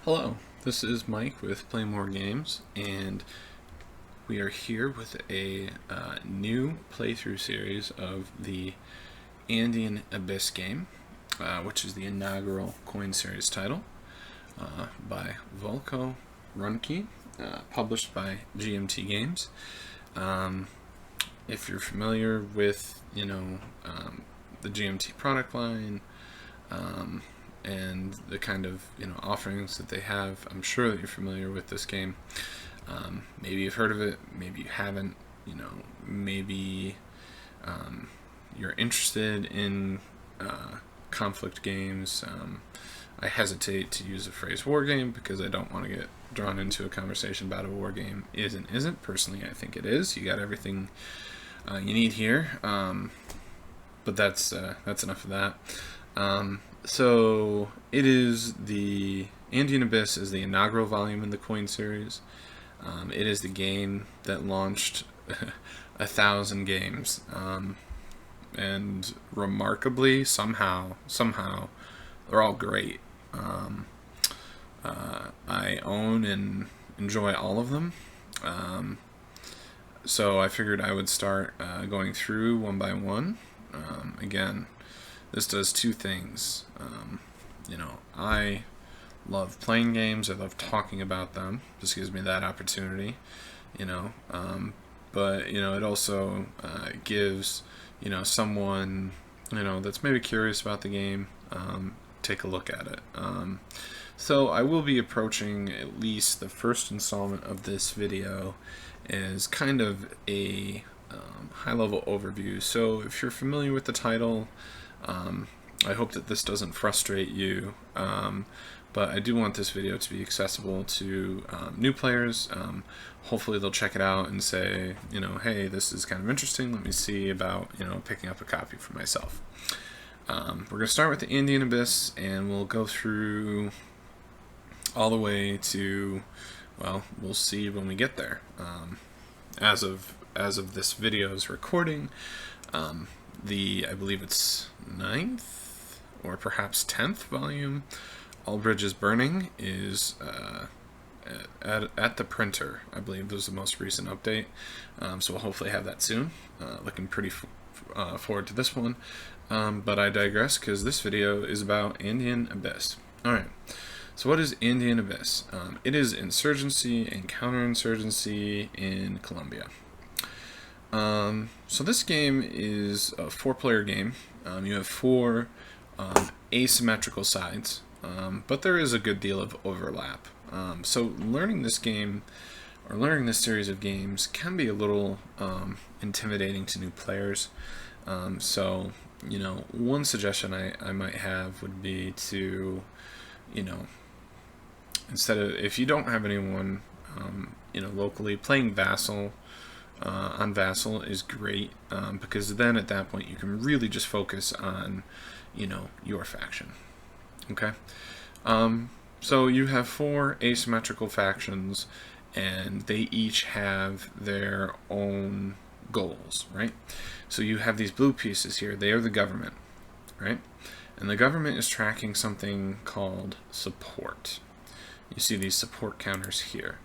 Hello, this is Mike with Play More Games, and we are here with a new playthrough series of the Andean Abyss game, which is the inaugural coin series title by Volko Runke, published by GMT Games. If you're familiar with, the GMT product line, and the kind of offerings that they have, I'm sure that you're familiar with this game. Maybe you've heard of it, maybe you haven't. Maybe you're interested in conflict games. I hesitate to use the phrase war game because I don't want to get drawn into a conversation about a war game is and isn't. Personally, I think it is. You got everything you need here, but that's enough of that. So it is the Andean Abyss is the inaugural volume in the coin series. It is the game that launched 1,000 games, and remarkably, somehow, they're all great. I own and enjoy all of them. So I figured I would start going through one by one. Again, this does two things. I love playing games. I love talking about them. This gives me that opportunity. But it also gives someone that's maybe curious about the game, take a look at it. So I will be approaching at least the first installment of this video as kind of a high-level overview. So if you're familiar with the title, I hope that this doesn't frustrate you, but I do want this video to be accessible to new players. Hopefully they'll check it out and say, hey, this is kind of interesting. Let me see about, picking up a copy for myself. We're going to start with the Andean Abyss, and we'll go through all the way to, well, we'll see when we get there. As of this video's recording, I believe it's 9th or perhaps 10th volume, All Bridges Burning, is at the printer. I believe was the most recent update. So we'll hopefully have that soon. Looking pretty forward to this one. But I digress because this video is about Andean Abyss. Alright, so what is Andean Abyss? It is insurgency and counterinsurgency in Colombia. So this game is a 4-player game. You have 4 asymmetrical sides, but there is a good deal of overlap. So learning this game, or learning this series of games, can be a little intimidating to new players. So, one suggestion I might have would be to, instead of, if you don't have anyone, locally, playing Vassal on Vassal is great, because then at that point you can really just focus on, your faction. Okay? So you have 4 asymmetrical factions, and they each have their own goals, right? So you have these blue pieces here. They are the government, right? And the government is tracking something called support. You see these support counters here.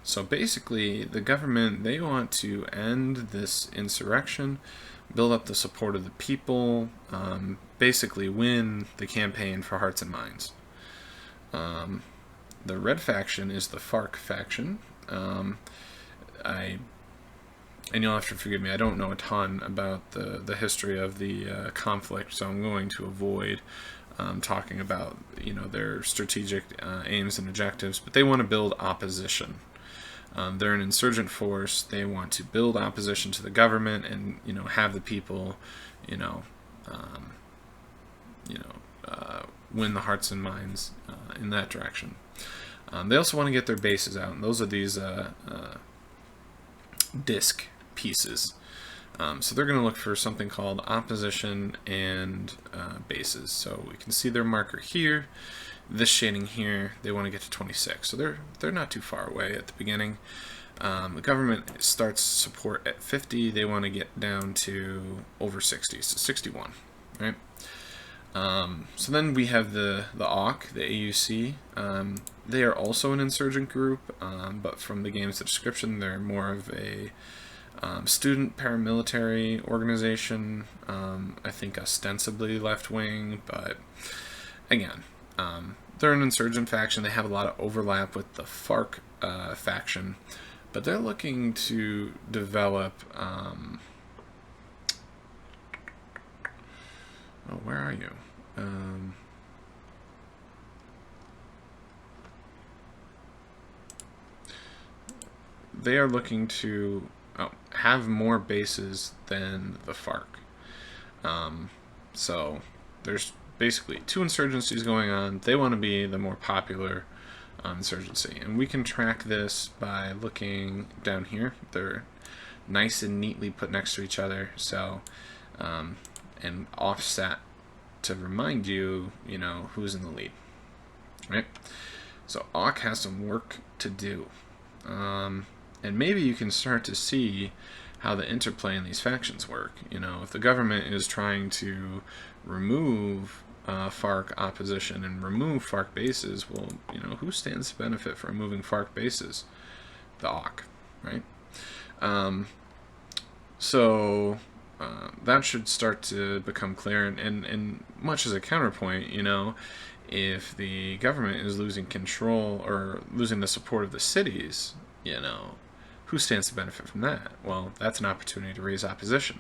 So basically, the government, they want to end this insurrection, build up the support of the people, basically win the campaign for hearts and minds. The red faction is the FARC faction. And you'll have to forgive me, I don't know a ton about the history of the conflict, so I'm going to avoid talking about their strategic aims and objectives, but they want to build opposition. They're an insurgent force. They want to build opposition to the government and have the people win the hearts and minds in that direction. They also want to get their bases out, and those are these disc pieces. So they're going to look for something called opposition and bases. So we can see their marker here. This shading here, they want to get to 26. So they're not too far away at the beginning. The government starts support at 50. They want to get down to over 60, so 61, right? So then we have the AUK, the AUC. They are also an insurgent group, but from the game's description, they're more of a student paramilitary organization. I think ostensibly left-wing, but again, they're an insurgent faction. They have a lot of overlap with the FARC faction, but they're looking to develop... oh, where are you? They are looking to have more bases than the FARC. So there's basically two insurgencies going on. They want to be the more popular insurgency. And we can track this by looking down here. They're nice and neatly put next to each other. So, and offset to remind you, you know, who's in the lead, right? So AUK has some work to do. And maybe you can start to see how the interplay in these factions work. You know, if the government is trying to remove FARC opposition and remove FARC bases, well, you know, who stands to benefit from removing FARC bases? The AUK, right? So that should start to become clear. And much as a counterpoint, you know, if the government is losing control or losing the support of the cities, you know, who stands to benefit from that? Well, that's an opportunity to raise opposition.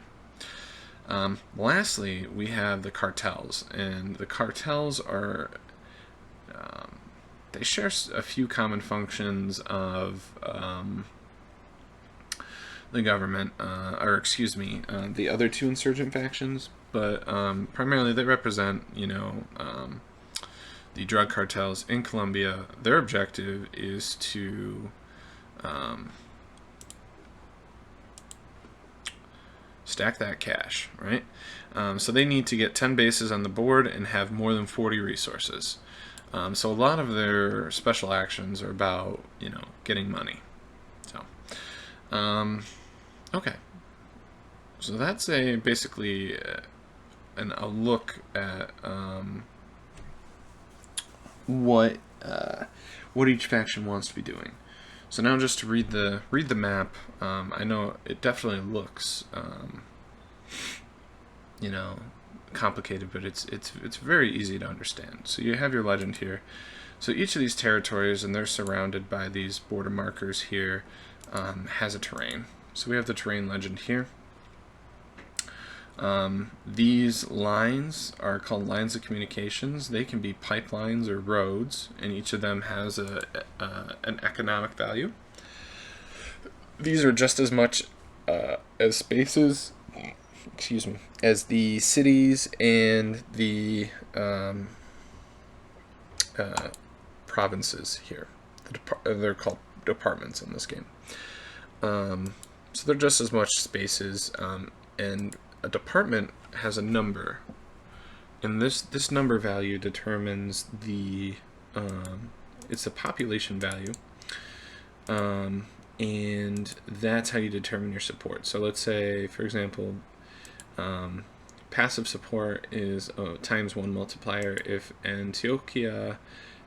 Lastly, we have the cartels, and the cartels are they share a few common functions of the government, or excuse me, the other two insurgent factions, but primarily they represent, you know, the drug cartels in Colombia. Their objective is to stack that cash, right? So they need to get 10 bases on the board and have more than 40 resources. So a lot of their special actions are about, you know, getting money. So, okay. So that's basically a look at what each faction wants to be doing. So now just to read the map, I know it definitely looks, you know, complicated, but it's very easy to understand. So you have your legend here. So each of these territories, and they're surrounded by these border markers here, has a terrain. So we have the terrain legend here. These lines are called lines of communications. They can be pipelines or roads, and each of them has an economic value. These are just as much as spaces, excuse me, as the cities and the provinces here. They're called departments in this game. So they're just as much spaces, and a department has a number, and this number value determines the it's a population value, and that's how you determine your support. So let's say, for example, passive support is a ×1 multiplier. If Antioquia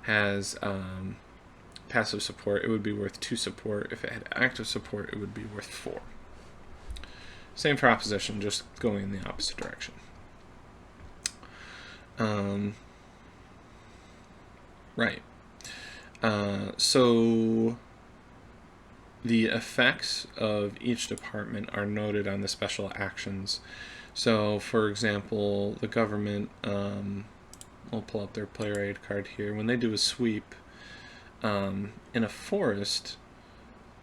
has passive support, it would be worth 2 support. If it had active support, it would be worth 4. Same for opposition, just going in the opposite direction. Right. So the effects of each department are noted on the special actions. So, for example, the government, I'll pull up their player aid card here. When they do a sweep in a forest,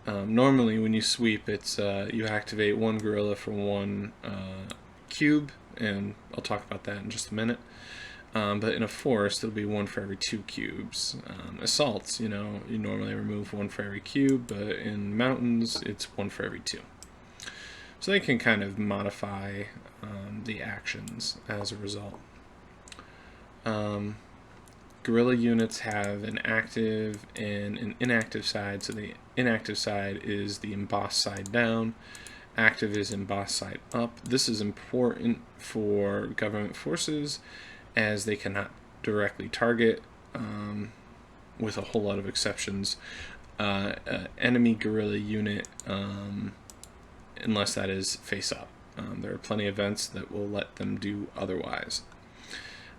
normally when you sweep, it's you activate 1 guerrilla for 1 cube, and I'll talk about that in just a minute. But in a forest, it'll be 1 for every 2 cubes. Assaults, you know, you normally remove 1 for every cube, but in mountains, it's 1 for every 2. So they can kind of modify the actions as a result. Guerrilla units have an active and an inactive side, so the inactive side is the embossed side down, active is embossed side up. This is important for government forces as they cannot directly target, with a whole lot of exceptions, enemy guerrilla unit, unless that is face up. There are plenty of events that will let them do otherwise.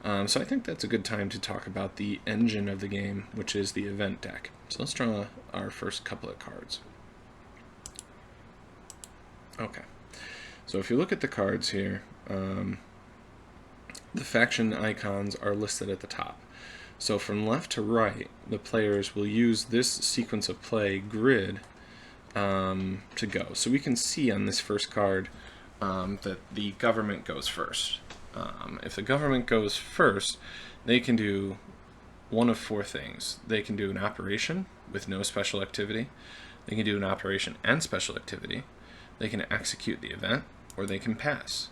So I think that's a good time to talk about the engine of the game, which is the event deck. So let's draw our first couple of cards. Okay, so if you look at the cards here, the faction icons are listed at the top. So from left to right, the players will use this sequence of play grid to go. So we can see on this first card that the government goes first. If the government goes first, they can do one of four things. They can do an operation with no special activity. They can do an operation and special activity. They can execute the event, or they can pass.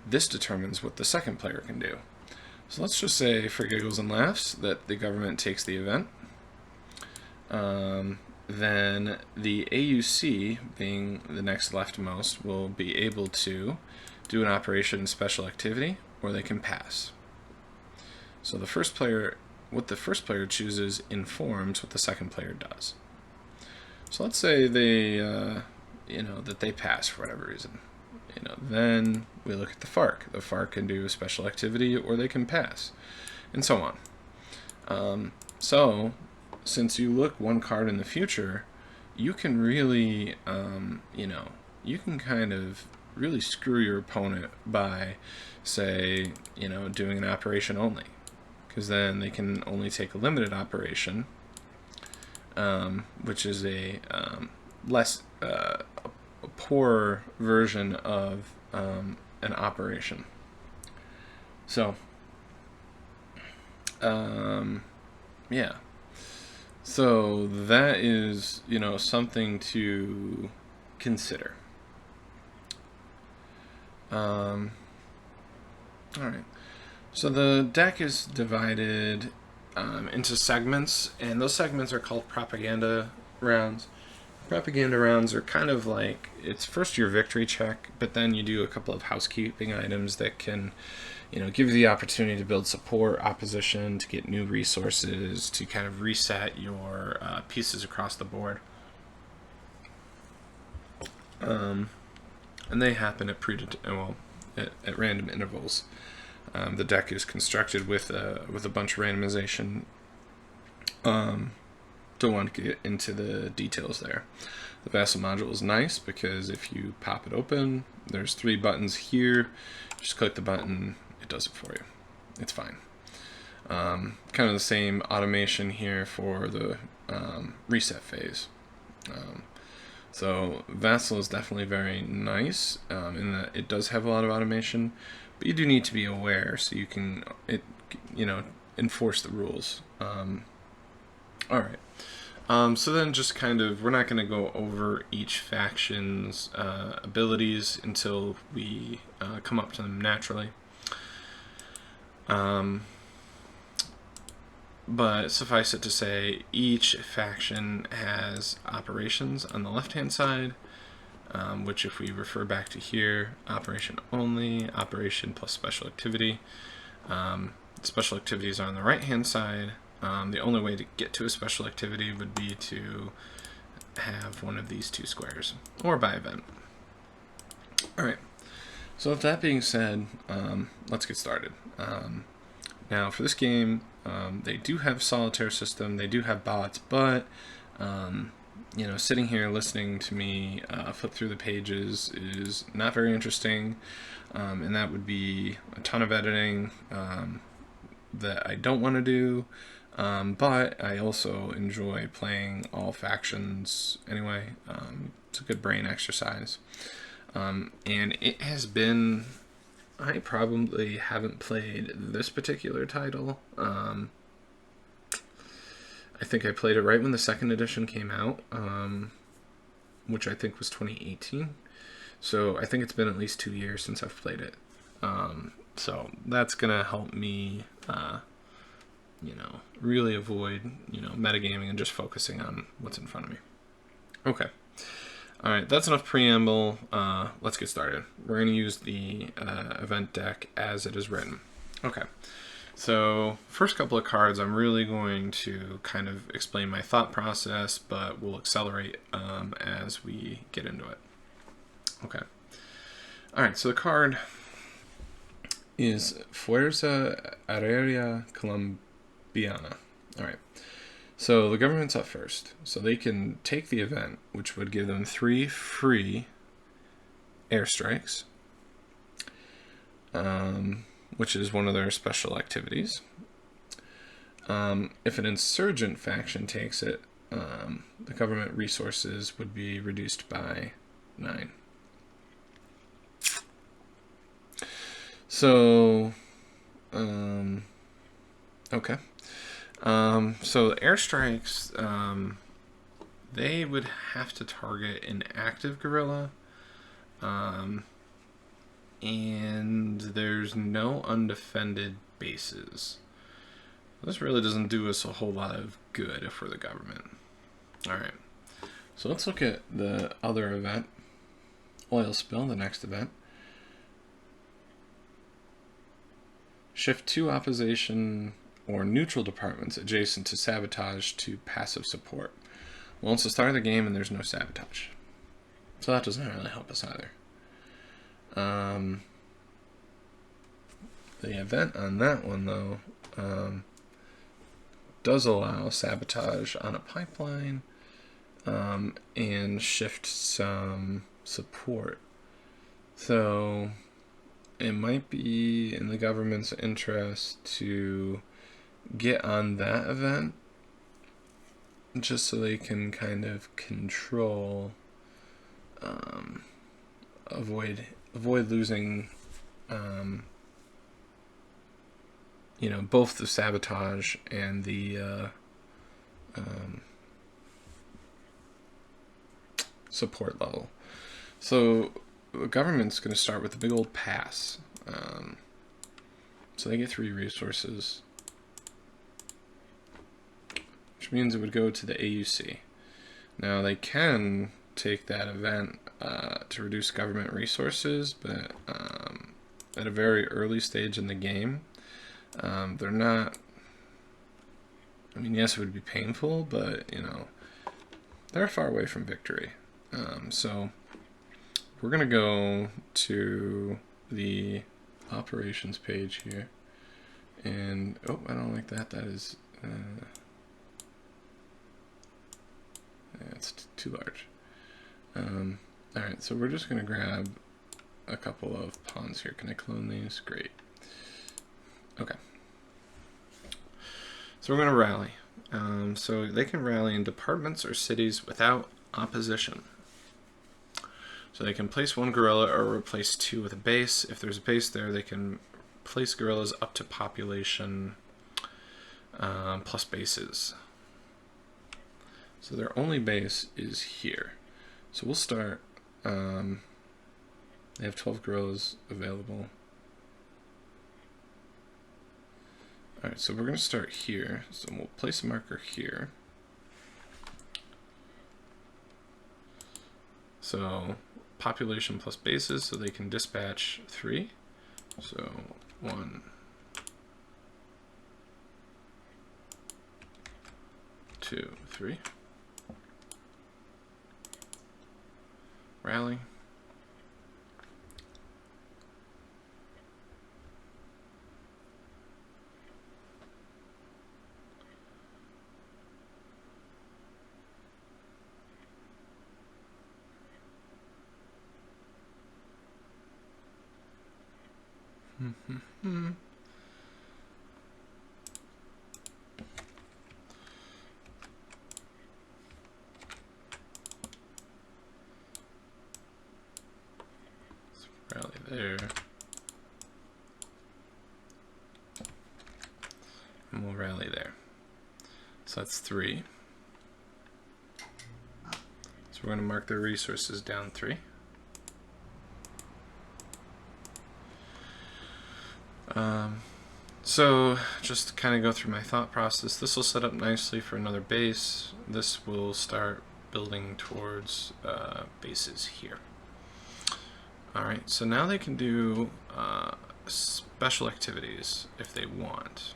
This determines what the second player can do. So let's just say, for giggles and laughs, that the government takes the event. Then the AUC, being the next leftmost, will be able to do an operation and special activity, or they can pass. So the first player, what the first player chooses informs what the second player does. So let's say they, that they pass for whatever reason. Then we look at the FARC. The FARC can do a special activity, or they can pass, and so on. So since you look one card in the future, you can really, you can kind of really screw your opponent by, say, doing an operation only, because then they can only take a limited operation, which is a less a poorer version of an operation. So, yeah. So that is, something to consider. All right. So the deck is divided into segments, and those segments are called propaganda rounds. Propaganda rounds are kind of like, it's first your victory check, but then you do a couple of housekeeping items that can, give you the opportunity to build support, opposition, to get new resources, to kind of reset your pieces across the board. And they happen at at random intervals. The deck is constructed with a bunch of randomization. Don't want to get into the details there. The Vassal module is nice because if you pop it open, there's 3 buttons here. Just click the button, it does it for you. It's fine. Kind of the same automation here for the reset phase. So Vassal is definitely very nice in that it does have a lot of automation, but you do need to be aware so you can enforce the rules. All right. So then just kind of, we're not going to go over each faction's abilities until we come up to them naturally. But suffice it to say, each faction has operations on the left-hand side, which if we refer back to here, operation only, operation plus special activity. Special activities are on the right-hand side. The only way to get to a special activity would be to have one of these 2 squares, or by event. Alright, so with that being said, let's get started. Now for this game, they do have solitaire system, they do have bots, but sitting here listening to me flip through the pages is not very interesting, and that would be a ton of editing that I don't want to do. But I also enjoy playing all factions anyway. It's a good brain exercise. And it has been, I probably haven't played this particular title. I think I played it right when the 2nd edition came out, which I think was 2018. So I think it's been at least 2 years since I've played it. So that's going to help me really avoid, metagaming and just focusing on what's in front of me. Okay. All right, that's enough preamble. Let's get started. We're going to use the event deck as it is written. Okay. So first couple of cards, I'm really going to kind of explain my thought process, but we'll accelerate as we get into it. Okay. All right. So the card is Fuerza Aérea Colombiana. All right. So the government's up first, so they can take the event, which would give them 3 free airstrikes, which is one of their special activities. If an insurgent faction takes it, the government resources would be reduced by 9. So, okay. So the airstrikes, they would have to target an active guerrilla, and there's no undefended bases. This really doesn't do us a whole lot of good if we're the government. Alright, so let's look at the other event, oil spill, the next event. Shift 2 opposition or neutral departments adjacent to sabotage to passive support. Well, it's the start of the game and there's no sabotage. So that doesn't really help us either. The event on that one, though, does allow sabotage on a pipeline and shift some support. So it might be in the government's interest to get on that event just so they can kind of control, avoid losing, both the sabotage and the support level. So the government's going to start with a big old pass. So they get 3 resources, which means it would go to the AUC. Now they can take that event to reduce government resources, but at a very early stage in the game, they're not. I mean, yes, it would be painful, but they're far away from victory. So we're gonna go to the operations page here, and I don't like that. That is it's too large. All right, so we're just gonna grab a couple of pawns here. Can I clone these? Great. Okay. So we're going to rally. So they can rally in departments or cities without opposition. So they can place 1 guerrilla or replace 2 with a base. If there's a base there, they can place guerrillas up to population plus bases. So their only base is here. So we'll start. They have 12 guerrillas available. Alright, so we're going to start here. So we'll place a marker here. So population plus bases, so they can dispatch 3. So 1, 2, 3. Rally. Rally there. And we'll rally there. So that's 3. So we're going to mark their resources down 3. So just to kind of go through my thought process, this will set up nicely for another base. This will start building towards bases here. Alright, so now they can do special activities if they want.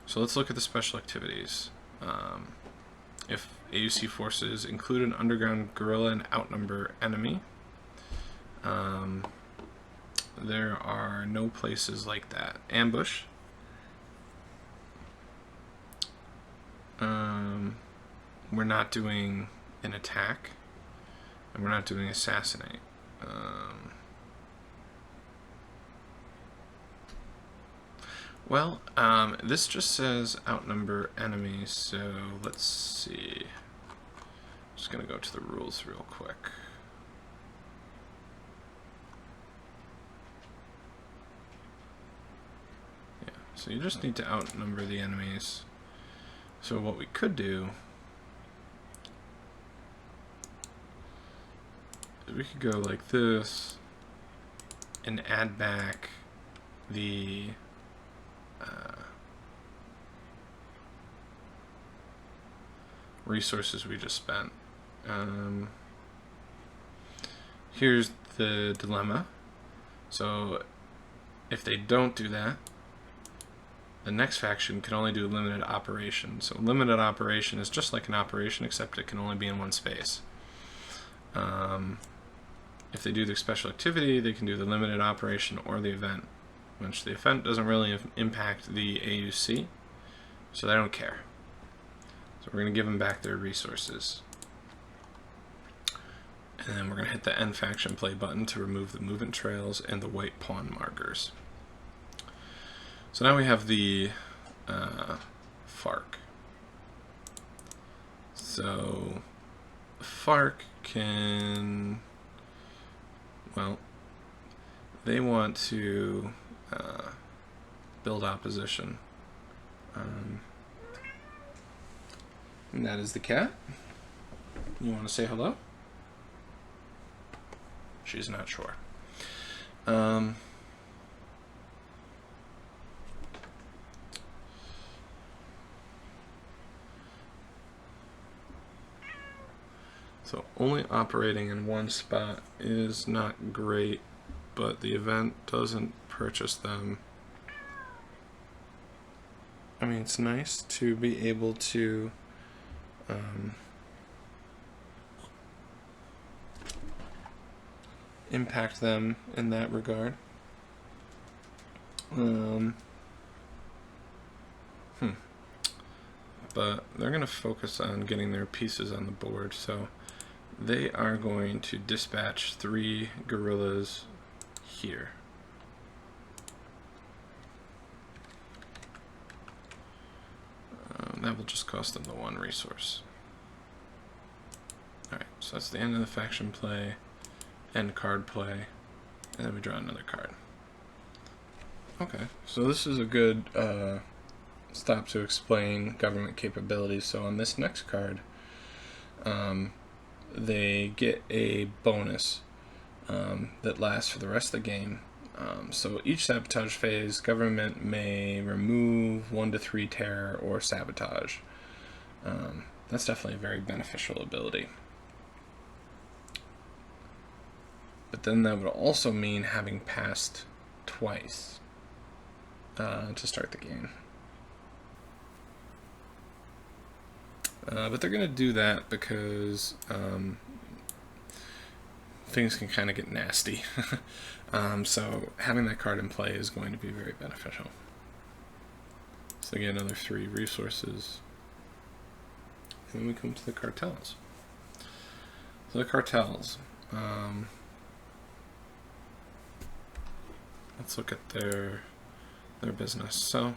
So let's look at the special activities. If AUC forces include an underground guerrilla and outnumber enemy, there are no places like that. Ambush. We're not doing an attack, and we're not doing assassinate. This just says outnumber enemies, so let's see. I'm just gonna go to the rules real quick. Yeah, so you just need to outnumber the enemies. So what we could do is we could go like this and add back the resources we just spent. Here's the dilemma. So if they don't do that, the next faction can only do limited operation. So limited operation is just like an operation, except it can only be in one space. If they do the special activity, they can do the limited operation or the event, which the event doesn't really impact the AUC, so they don't care. So we're going to give them back their resources. And then we're going to hit the end faction play button to remove the movement trails and the white pawn markers. So now we have the FARC. So FARC can, well, they want to build opposition. And that is the cat. You want to say hello? She's not sure. So only operating in one spot is not great, but the event doesn't purchase them. I mean, it's nice to be able to impact them in that regard. But they're going to focus on getting their pieces on the board, so they are going to dispatch 3 guerrillas here. That will just cost them the 1 resource. Alright, so that's the end of the faction play, end card play, and then we draw another card. Okay, so this is a good stop to explain government capabilities. So on this next card, they get a bonus that lasts for the rest of the game. So each sabotage phase, government may remove 1 to 3 terror or sabotage. That's definitely a very beneficial ability. But then that would also mean having passed twice to start the game. But they're going to do that because things can kind of get nasty. So having that card in play is going to be very beneficial. So they get another 3 resources. And then we come to the cartels. So the cartels. Let's look at their business. So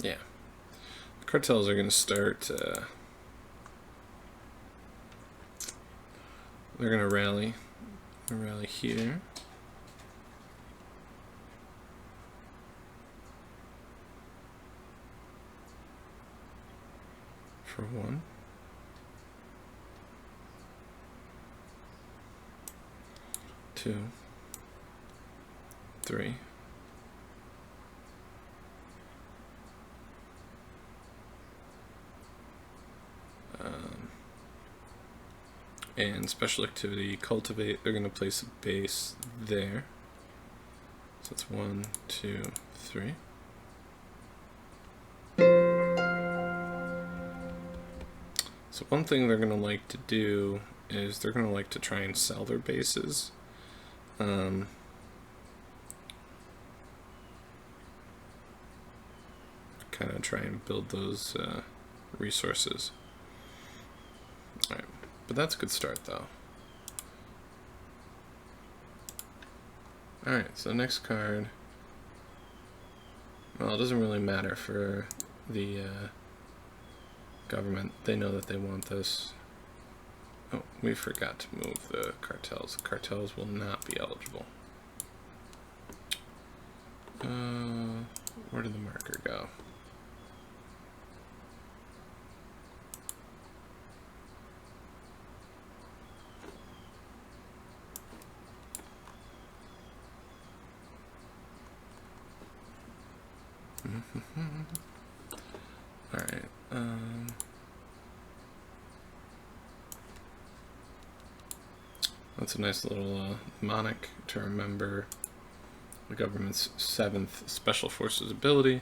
yeah, the cartels are going to start, they're going to rally here. for 1. 2, 3. And special activity, cultivate, they're going to place a base there. So it's 1, 2, 3. So one thing they're going to like to do is they're going to like to try and sell their bases. Kind of try and build those resources. Alright, but that's a good start though. Alright, so next card. Well, it doesn't really matter for the government. They know that they want this. Oh, we forgot to move the cartels. Cartels will not be eligible. Where did the marker go? Alright, that's a nice little mnemonic to remember the government's 7th Special Forces ability.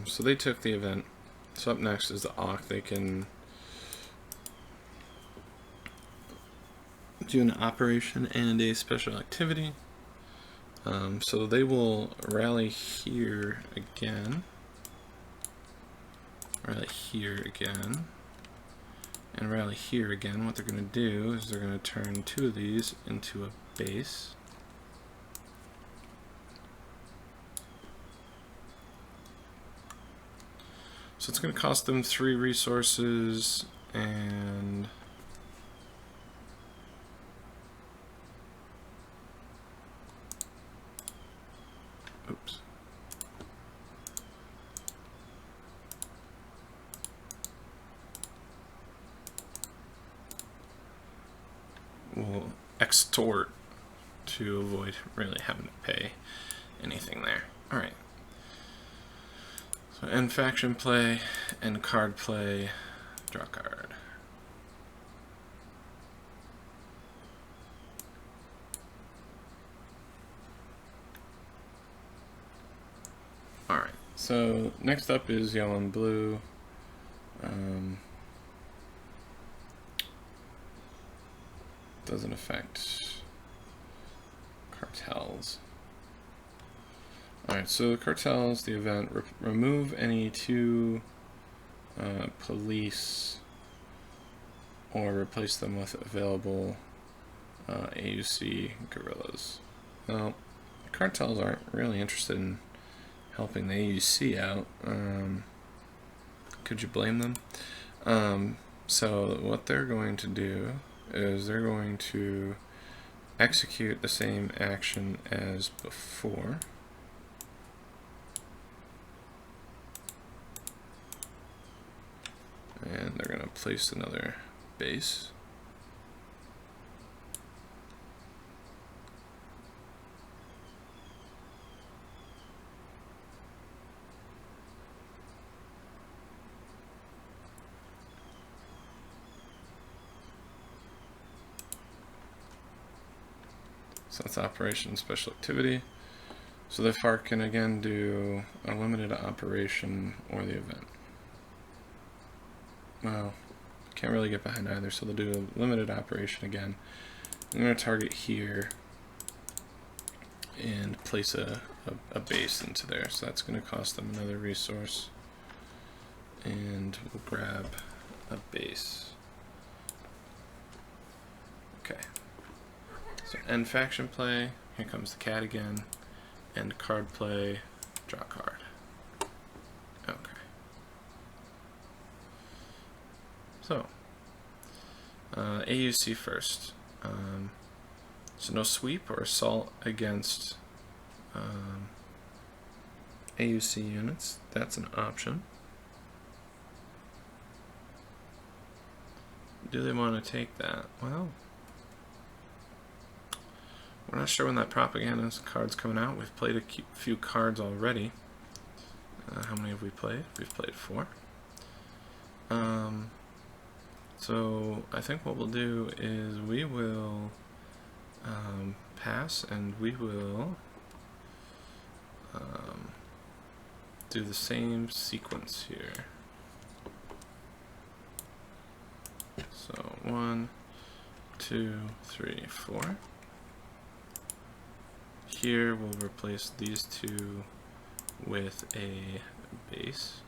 So they took the event. So up next is the Auk. They can do an operation and a special activity. So they will rally here again. Rally here again. And rally here again. What they're going to do is they're going to turn 2 of these into a base. So it's going to cost them 3 resources and oops. We'll extort to avoid really having to pay anything there. Alright. So end faction play, end card play, draw card. Alright, so next up is yellow and blue. Doesn't affect cartels. Alright, so the cartels, the event, remove any 2 police or replace them with available AUC guerrillas. Now, the cartels aren't really interested in helping the AUC out. Could you blame them? So what they're going to do is they're going to execute the same action as before. And they're going to place another base. So that's operation special activity. So the FARC can again do a limited operation or the event. Well, can't really get behind either, so they'll do a limited operation again. I'm going to target here and place a base into there. So that's going to cost them another resource. And we'll grab a base. Okay. So end faction play, here comes the cat again. End card play, draw card. Okay. So, AUC first. So no sweep or assault against AUC units. That's an option. do they want to take that? Well, we're not sure when that propaganda card's coming out. We've played a few cards already. How many have we played? We've played 4. So I think what we'll do is we will pass, and we will do the same sequence here. So 1, 2, 3, 4. Here we'll replace these two with a base.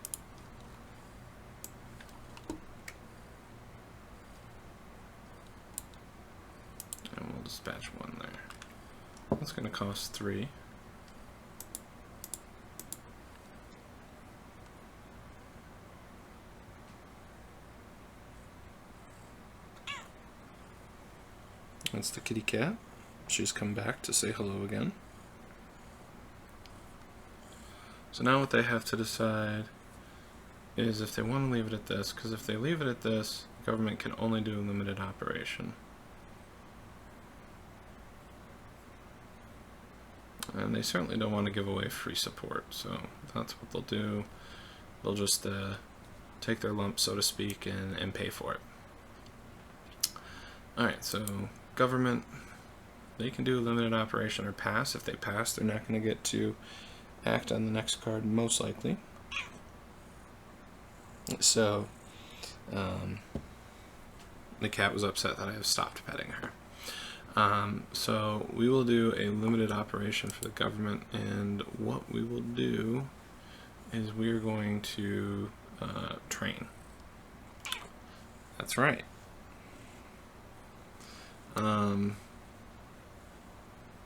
And we'll dispatch 1 there. That's going to cost 3. That's the kitty cat. She's come back to say hello again. So now what they have to decide is if they want to leave it at this, because if they leave it at this, government can only do a limited operation. And they certainly don't want to give away free support, so that's what they'll do. They'll just take their lump, so to speak, and pay for it. Alright, so government, they can do a limited operation or pass. If they pass, they're not going to get to act on the next card, most likely. So, the cat was upset that I have stopped petting her. So we will do a limited operation for the government, and what we will do is we are going to train. That's right.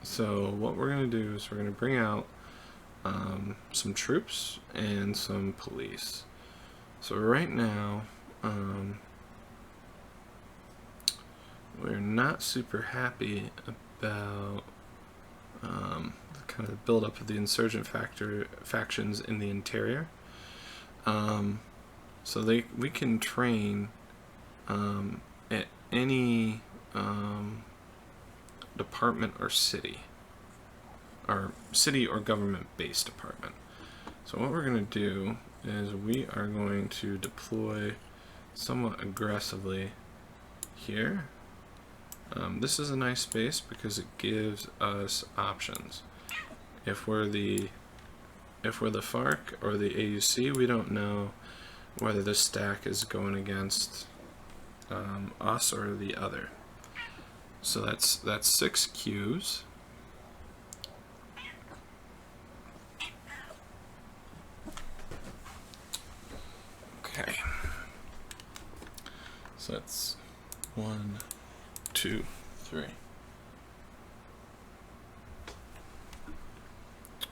So what we're going to do is we're going to bring out some troops and some police. So right now, we're not super happy about kind of the buildup of the insurgent factions in the interior. So we can train at any department or city or government-based department. So what we're going to do is we are going to deploy somewhat aggressively here. This is a nice space because it gives us options. If we're the FARC or the AUC, we don't know whether this stack is going against us or the other. So that's 6 queues. Okay. So that's 1, 2, 3.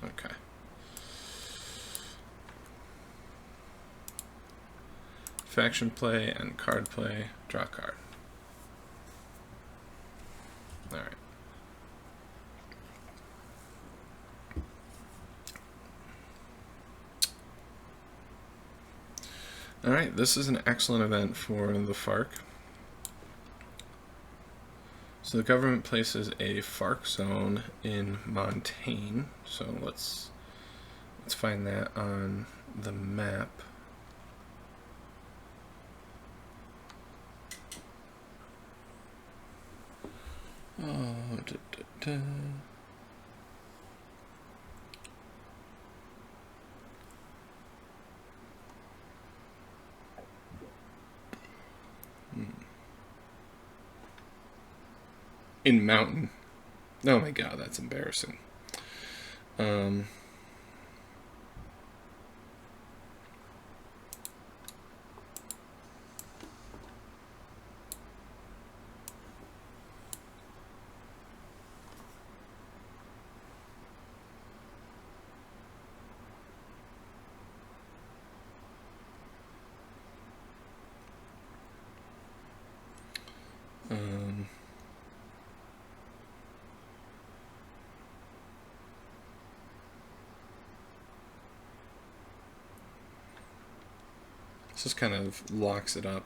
Okay. Faction play and card play. Draw a card. Alright. Alright, this is an excellent event for the FARC. So the government places a FARC zone in Montaigne. So let's find that on the map. Oh, In Mountain. Oh my god, that's embarrassing. This just kind of locks it up.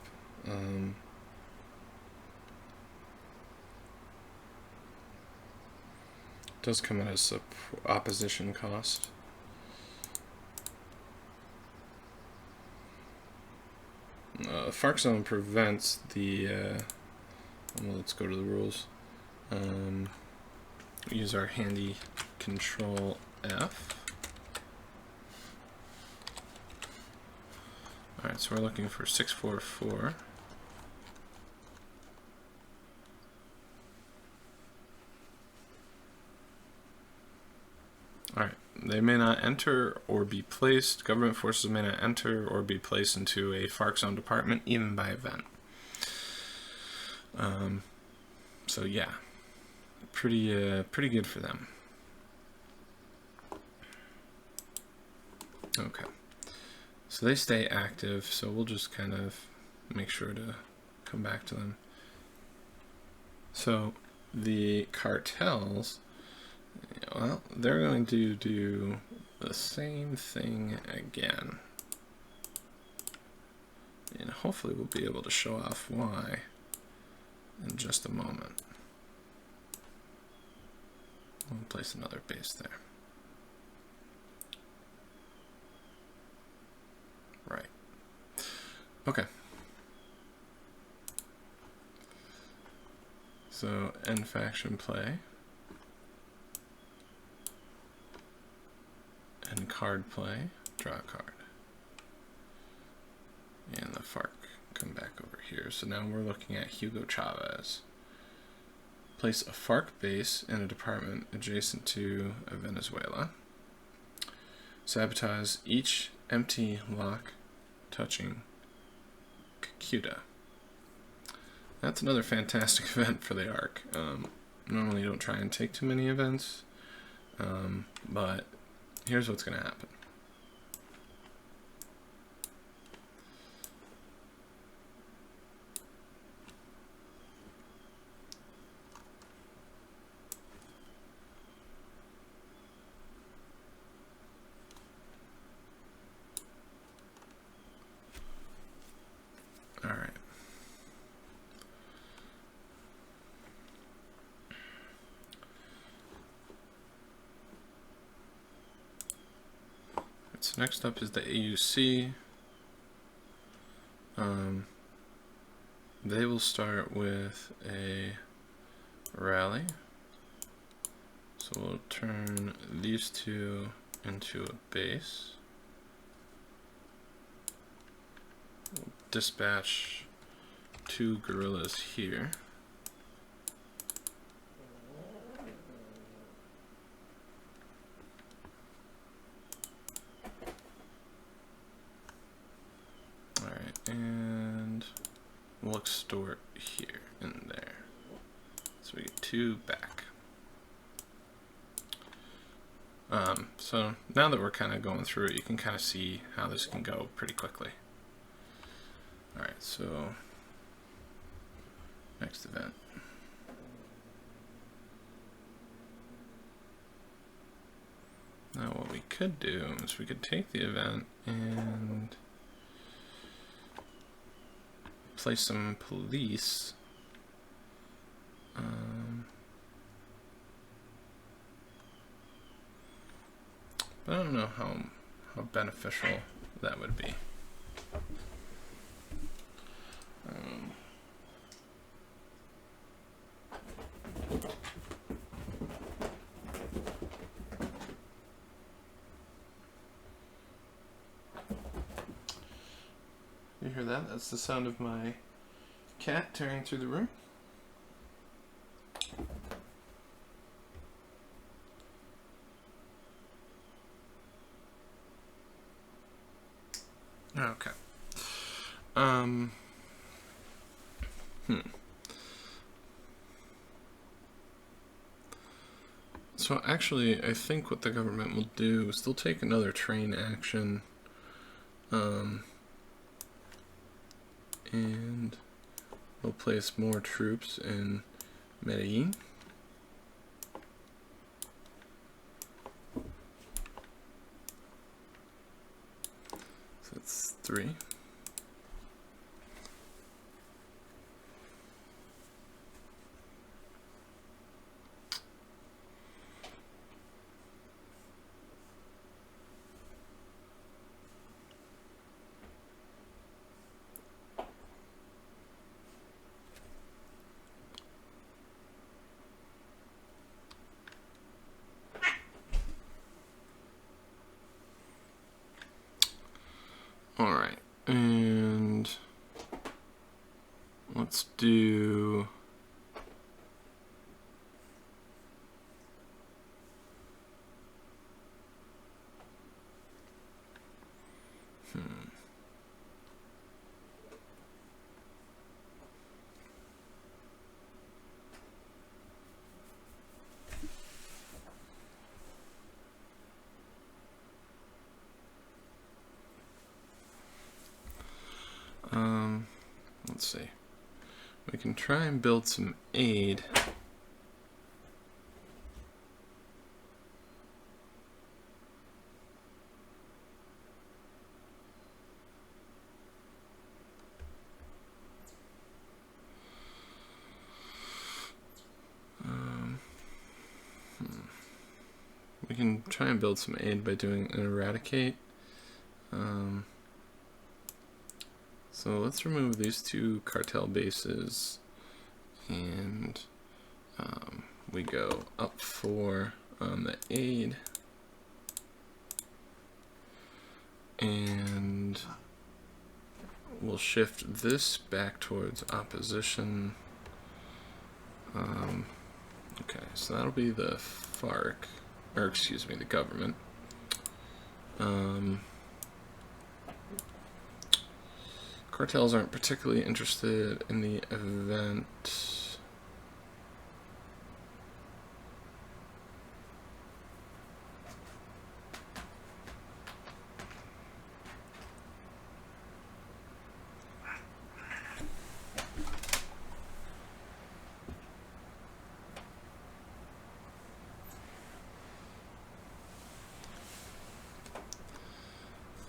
does come at a opposition cost. FARC zone prevents the, well, let's go to the rules. Use our handy Control F. Alright, so we're looking for 644. Alright, they may not enter or be placed. Government forces may not enter or be placed into a FARC zone department, even by event. So yeah, pretty good for them. Okay, so they stay active, so we'll just kind of make sure to come back to them. So the cartels, well, they're going to do the same thing again. And hopefully we'll be able to show off why in just a moment. We'll place another base there. Right. Okay. So end faction play. And card play, draw a card. And the FARC come back over here. So now we're looking at Hugo Chavez. Place a FARC base in a department adjacent to Venezuela. Sabotage each empty lock touching Cucuta. That's another fantastic event for the ARC. Normally you don't try and take too many events, but here's what's going to happen. All right. So next up is the AUC. They will start with a rally. So we'll turn these two into a base. We'll dispatch 2 guerrillas here. And we'll extort here and there. So we get 2 back. So now that we're kind of going through it, you can kind of see how this can go pretty quickly. Alright, so next event. Now what we could do is we could take the event and place some police. But I don't know how beneficial that would be. You hear that? That's the sound of my cat tearing through the room. Okay. So actually, I think what the government will do is they'll take another train action, and we'll place more troops in Medellin. So that's 3. let's do... Let's see. We can try and build some aid. We can try and build some aid by doing an eradicate. So let's remove these two cartel bases, and we go up 4 on the aid, and we'll shift this back towards opposition. Okay, so that'll be the FARC, or excuse me, the government. Cartels aren't particularly interested in the event.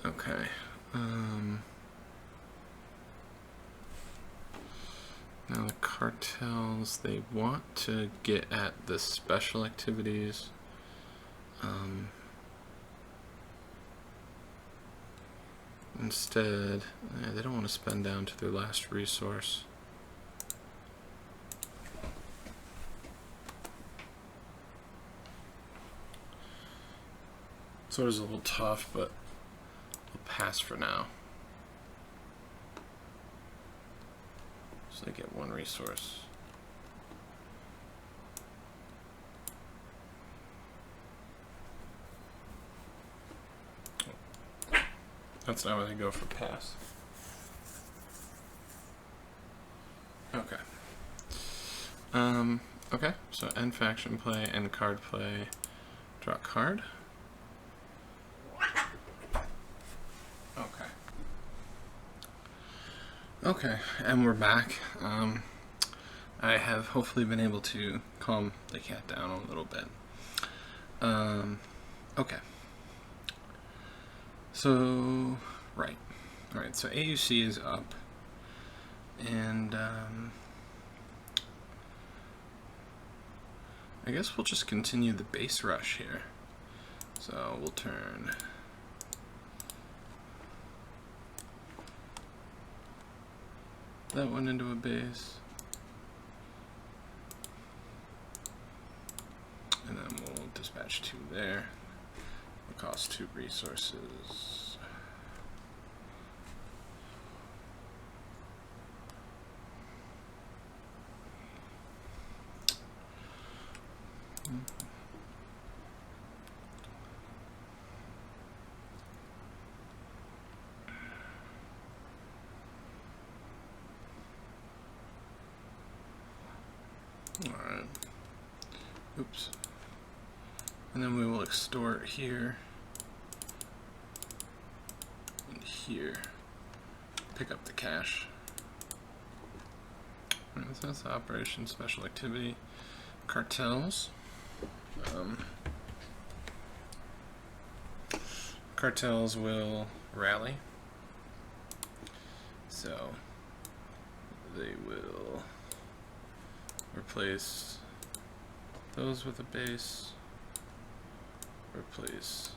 Okay. Now the cartels, they want to get at the special activities. Instead, they don't want to spend down to their last resource. So it is a little tough, but we'll pass for now. So they get 1 resource. That's not where they go for pass. Okay. Okay, so end faction play, end card play, draw a card. Okay, and we're back. I have hopefully been able to calm the cat down a little bit. Okay. So, right. Alright, so AUC is up. And, I guess we'll just continue the base rush here. So, we'll turn... that one into a base. And then we'll dispatch 2 there. It'll cost 2 resources. Alright. Oops. And then we will extort here and here. Pick up the cash. Alright, so that's the operation special activity. Cartels. Cartels will rally. So they will replace those with a base, replace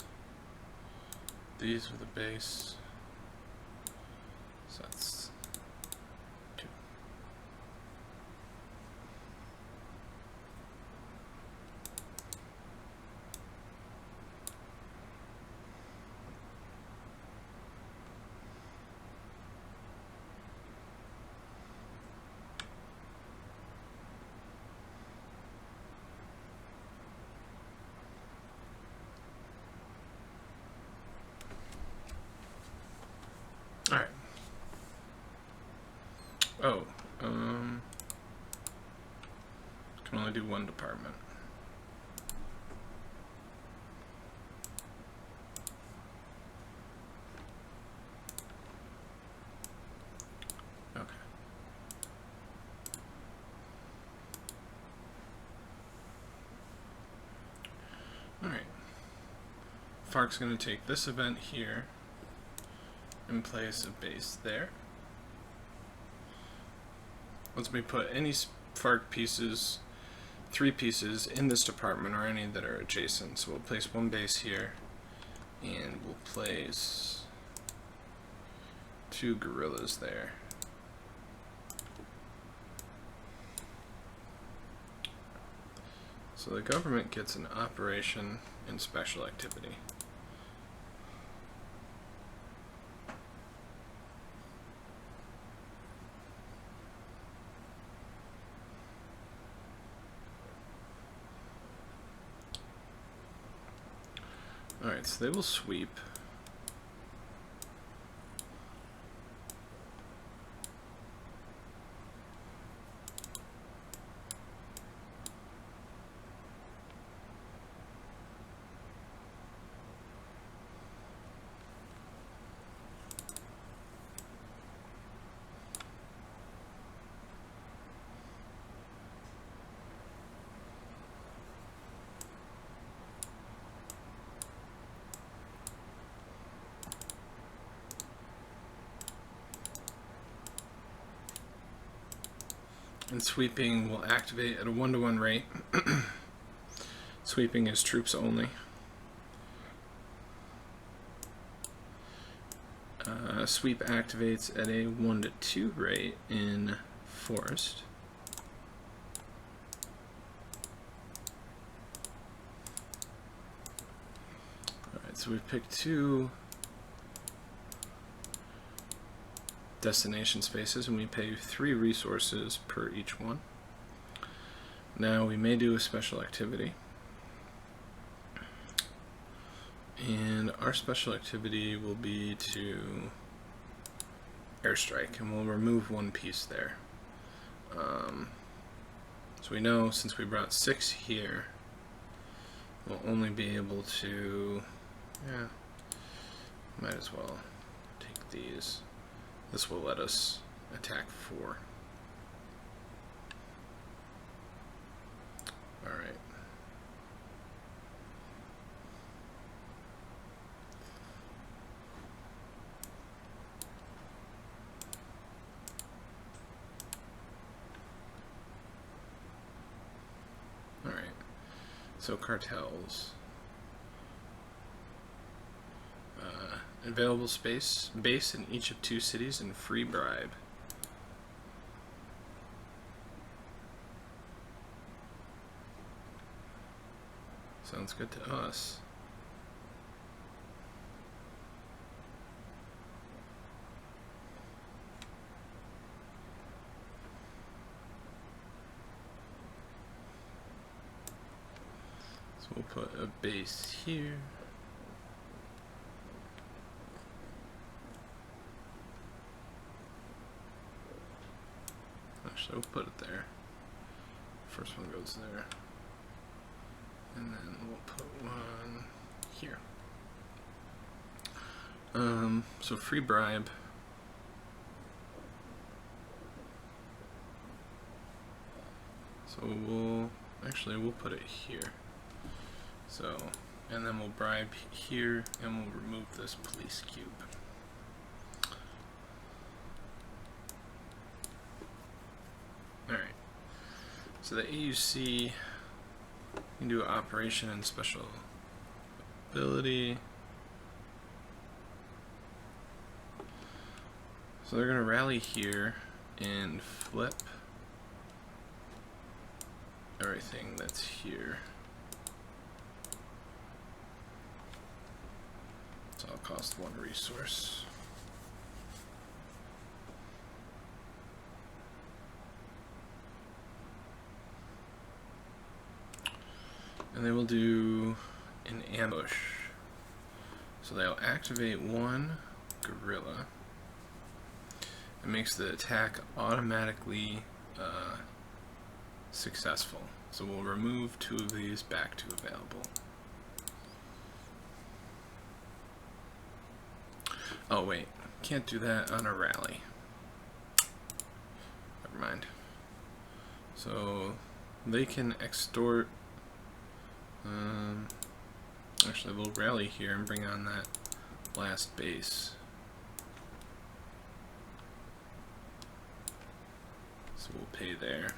these with a base, so that's 2. Oh, can only do one department. Okay. Alright. FARC's going to take this event here and place a base there. Let's me put any FARC pieces, 3 pieces in this department or any that are adjacent. So we'll place one base here and we'll place 2 guerrillas there. So the government gets an operation in special activity. Alright, so they will sweep. And sweeping will activate at a 1-to-1 rate. Sweeping is troops only. Sweep activates at a 1-to-2 rate in forest. Alright, so we've picked 2 destination spaces and we pay 3 resources per each one. Now we may do a special activity. And our special activity will be to airstrike, and we'll remove 1 piece there. So we know since we brought 6 here, we'll only be able to, might as well take these. This will let us attack 4. Alright. Alright. So cartels. Available space, base in each of 2 cities, and free bribe. Sounds good to us. So we'll put a base here. Actually, we'll put it there. First one goes there. And then we'll put one here. So free bribe. So we'll put it here. So, and then we'll bribe here, and we'll remove this police cube. Alright, so the AUC can do operation and special ability. So they're going to rally here and flip everything that's here. So it'll cost 1 resource. And they will do an ambush. So they'll activate 1 guerrilla. it makes the attack automatically successful. So we'll remove 2 of these back to available. Oh wait, can't do that on a rally. Never mind. So they can extort. Actually, we'll rally here and bring on that last base. So we'll pay there.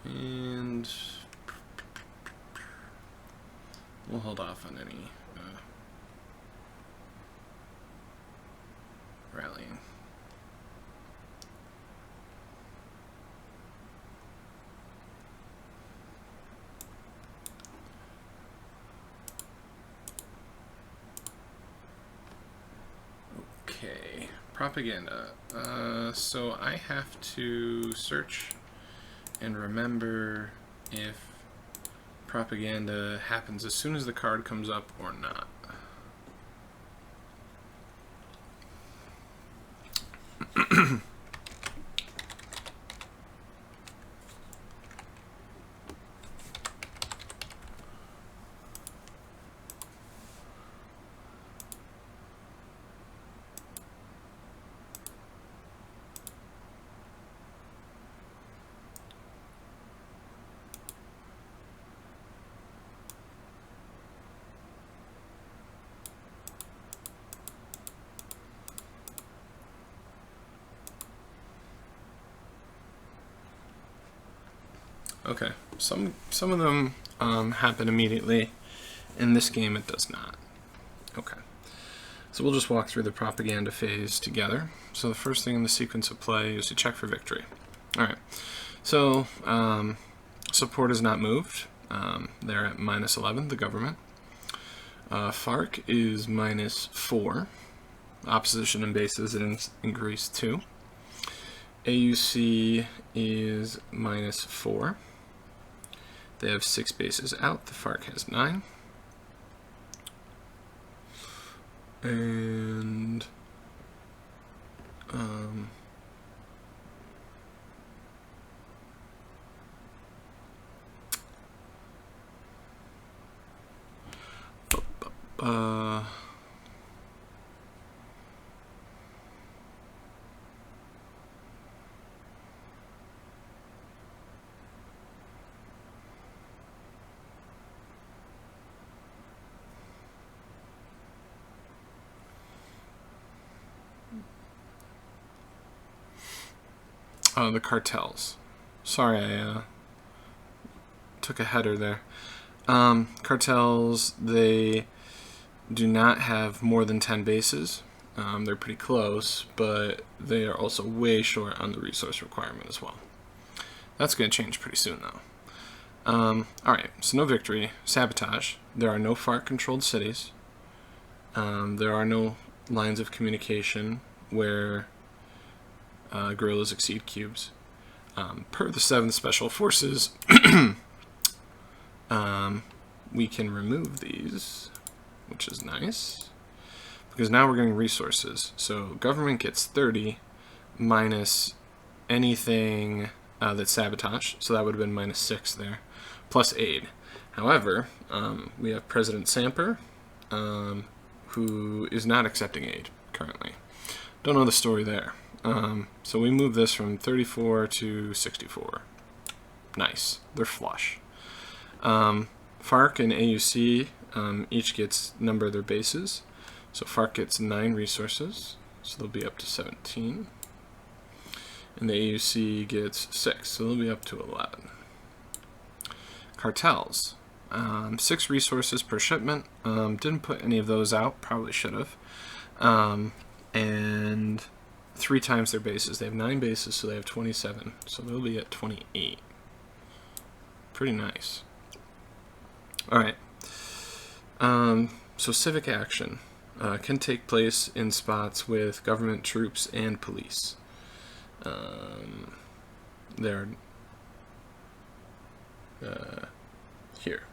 And we'll hold off on any rallying. Okay, propaganda. So I have to search and remember if propaganda happens as soon as the card comes up or not. Okay, some of them happen immediately. In this game, it does not. Okay, so we'll just walk through the propaganda phase together. So the first thing in the sequence of play is to check for victory. All right, so support is not moved. They're at -11, the government. FARC is -4. Opposition and bases is increased 2. AUC is -4. They have 6 bases out. The FARC has 9. And the cartels. Sorry, I took a header there. Cartels, they do not have more than 10 bases. They're pretty close, but they are also way short on the resource requirement as well. That's going to change pretty soon, though. Alright, so no victory. Sabotage. There are no FARC-controlled cities. There are no lines of communication where guerrillas exceed cubes. Per the 7th Special Forces, we can remove these, which is nice, because now we're getting resources. So government gets 30 minus anything that's sabotage, so that would have been -6 there, plus aid. However, we have President Samper, who is not accepting aid currently. Don't know the story there. So we move this from 34 to 64. Nice. They're flush. FARC and AUC each gets number of their bases. So FARC gets 9 resources, so they'll be up to 17. And the AUC gets 6, so they'll be up to 11. Cartels. 6 resources per shipment. Didn't put any of those out, probably should have. And 3 times their bases. They have 9 bases, so they have 27. So they'll be at 28. Pretty nice. Alright. So civic action can take place in spots with government troops and police. They're here.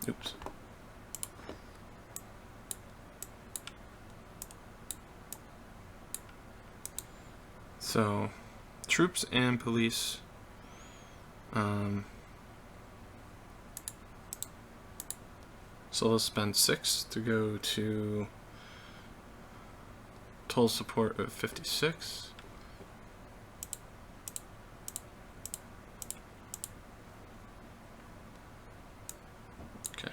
Oops. So, troops and police. So let's spend 6 to go to total support of 56. Okay.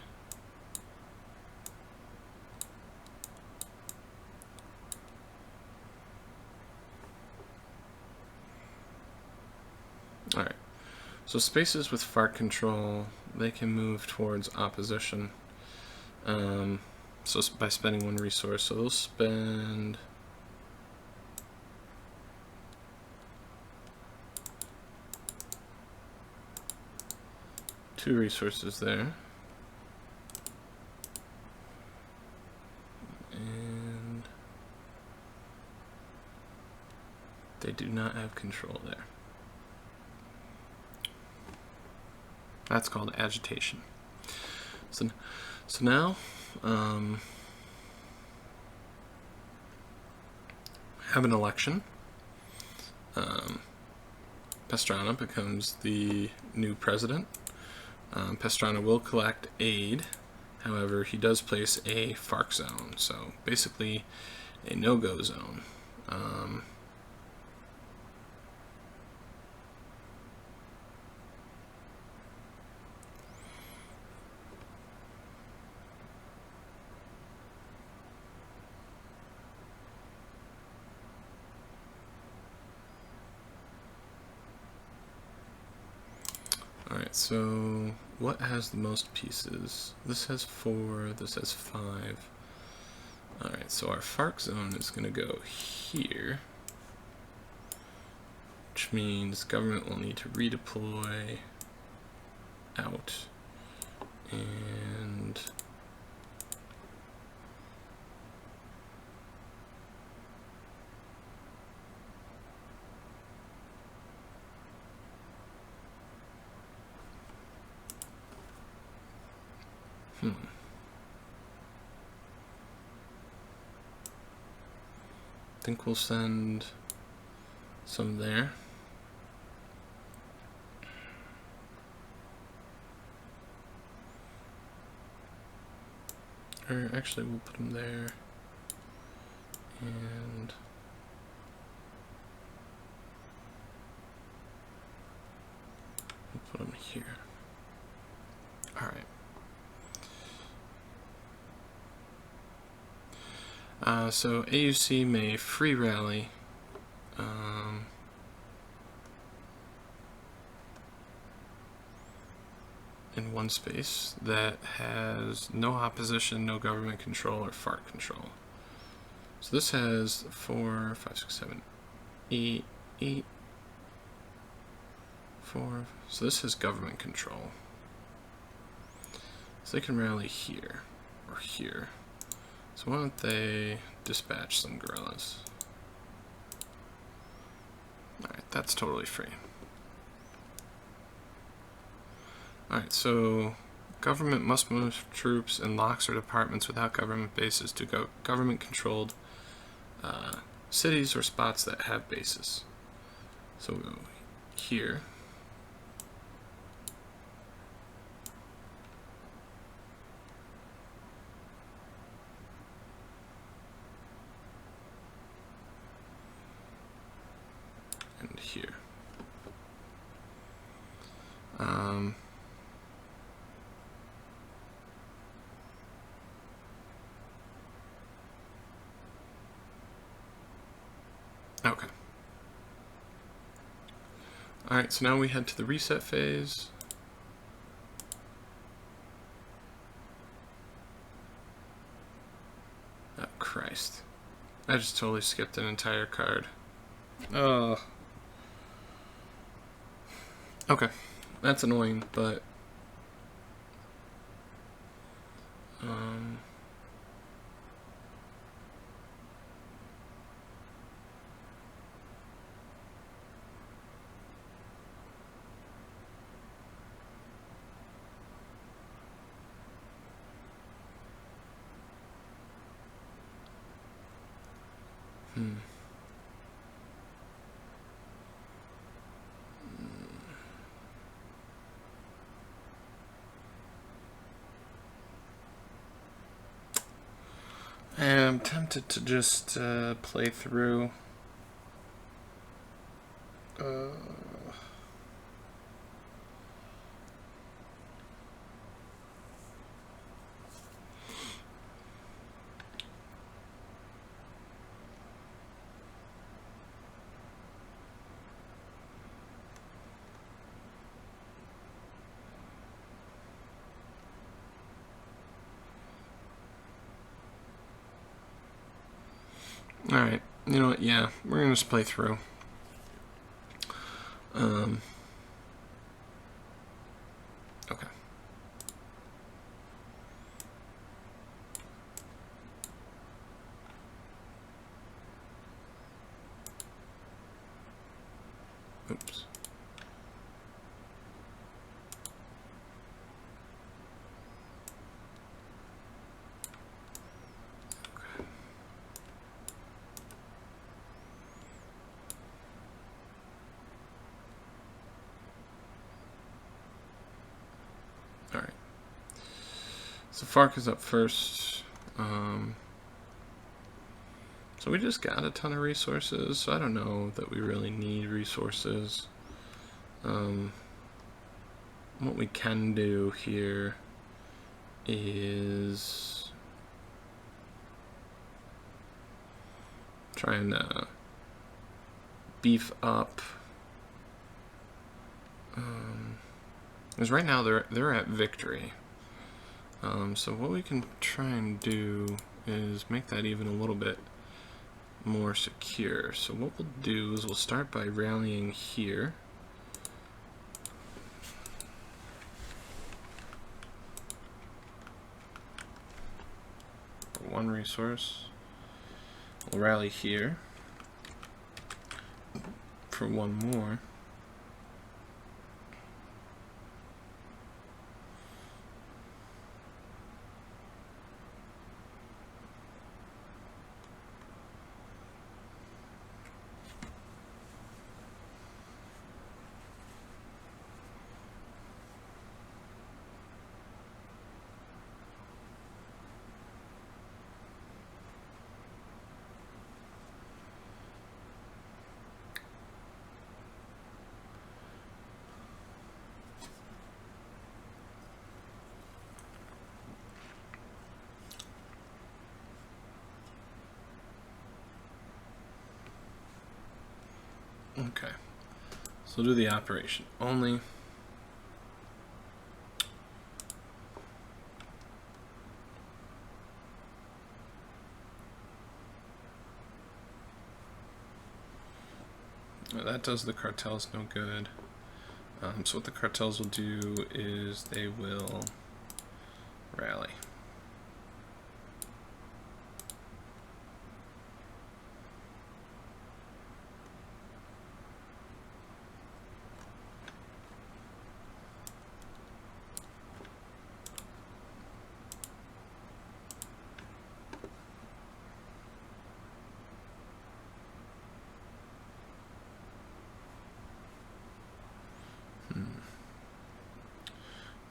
Alright. So spaces with FARC control, they can move towards opposition. So by spending 1 resource, so they'll spend two resources there, and they do not have control there. That's called agitation. So now, have an election. Pastrana becomes the new president. Pastrana will collect aid. However, he does place a FARC zone, so basically a no-go zone. Alright, so what has the most pieces? This has 4, this has 5. Alright, so our FARC zone is going to go here, which means government will need to redeploy out, and I think we'll send some there. Or actually, we'll put them there, and we'll put them here. All right. So AUC may free rally in one space that has no opposition, no government control, or FARC control. So this has 4, 5, 6, 7, 8, 4. So this has government control. So they can rally here or here. So why don't they dispatch some guerrillas? Alright, that's totally free. Alright, so government must move troops in locks or departments without government bases to government-controlled cities or spots that have bases. So we'll go here. And here. Okay. Alright, so now we head to the reset phase. Oh, Christ. I just totally skipped an entire card. Oh. Okay, that's annoying, but I'm tempted to just play through. Alright, you know what, yeah, we're going to just play through. Okay. Oops. Alright. So Fark is up first. So we just got a ton of resources, so I don't know that we really need resources. What we can do here is try and beef up. Because right now they're at victory. So what we can try and do is make that even a little bit more secure. So what we'll do is we'll start by rallying here. For one resource. We'll rally here for one more. Okay, so we'll do the operation only. That does the cartels no good. So what the cartels will do is they will rally.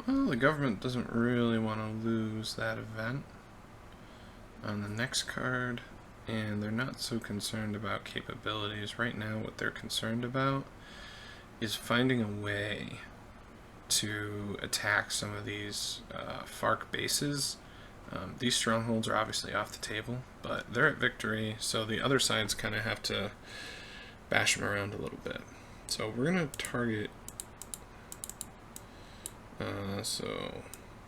Well, the government doesn't really want to lose that event on the next card, and they're not so concerned about capabilities. Right now, what they're concerned about is finding a way to attack some of these FARC bases. These strongholds are obviously off the table, but they're at victory, so the other sides kind of have to bash them around a little bit. So we're going to target... so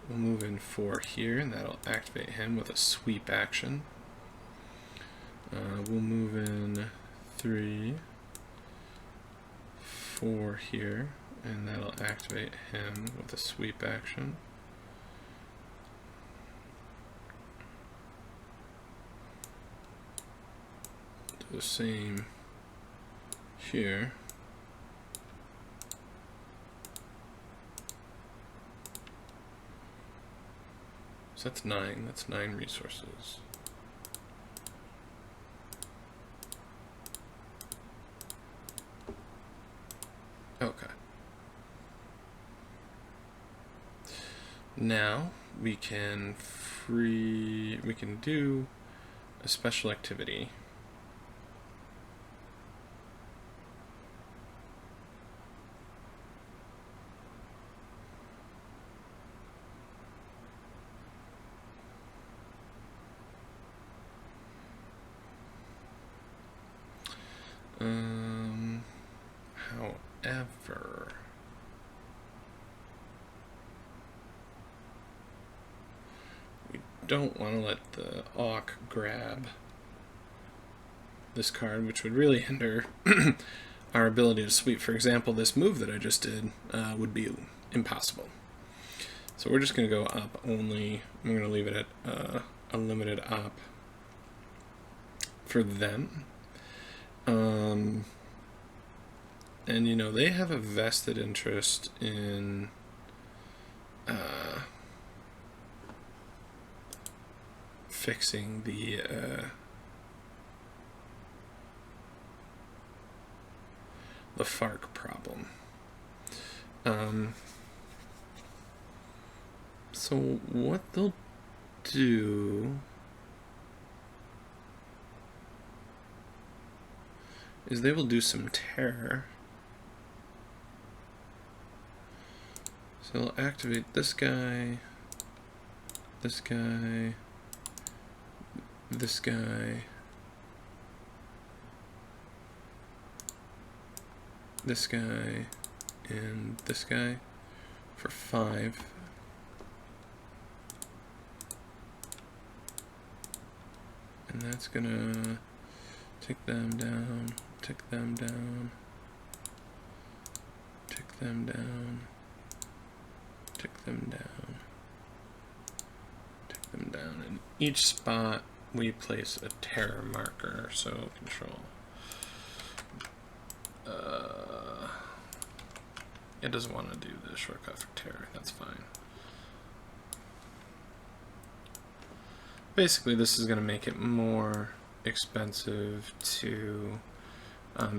we'll move in 4 here, and that'll activate him with a sweep action. We'll move in 3, 4 here, and that'll activate him with a sweep action. Do the same here. So that's 9. That's 9 resources. Okay. Now we can do a special activity. However, we don't want to let the Auk grab this card, which would really hinder our ability to sweep. For example, this move that I just did would be impossible. So we're just going to go up only. I'm going to leave it at a limited op for them. And you know, they have a vested interest in fixing the FARC problem. So what they'll do is they will do some terror. So they'll activate this guy, this guy, this guy, this guy, and this guy for 5. And that's gonna take them down, take them down, take them down, take them down, take them down. In each spot we place a terror marker, so control. It doesn't want to do the shortcut for terror, that's fine. Basically, this is going to make it more expensive to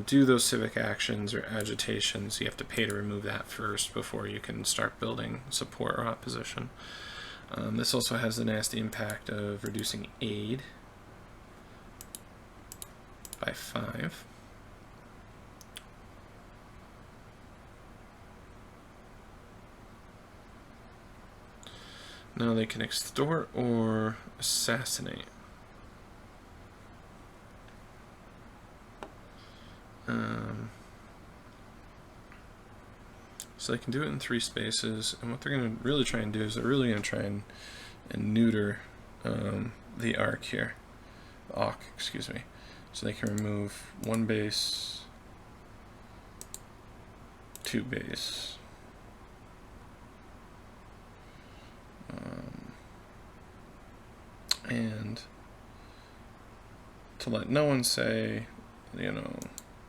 do those civic actions or agitations. You have to pay to remove that first before you can start building support or opposition. This also has the nasty impact of reducing aid by 5. Now they can extort or assassinate. So they can do it in 3 spaces, and what they're going to really try and do is they're really going to try and neuter the Auk here. Excuse me. So they can remove 1 base, 2 base. And to let no one say, you know,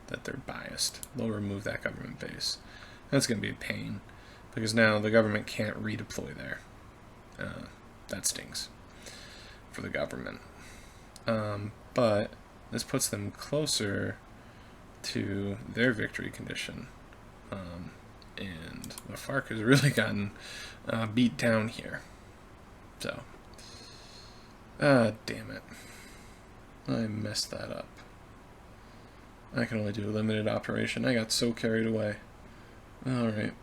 that they're biased, they'll remove that government base. That's going to be a pain, because now the government can't redeploy there. That stings for the government. But this puts them closer to their victory condition. And the FARC has really gotten beat down here. So, damn it. I messed that up. I can only do a limited operation. I got so carried away. Alright.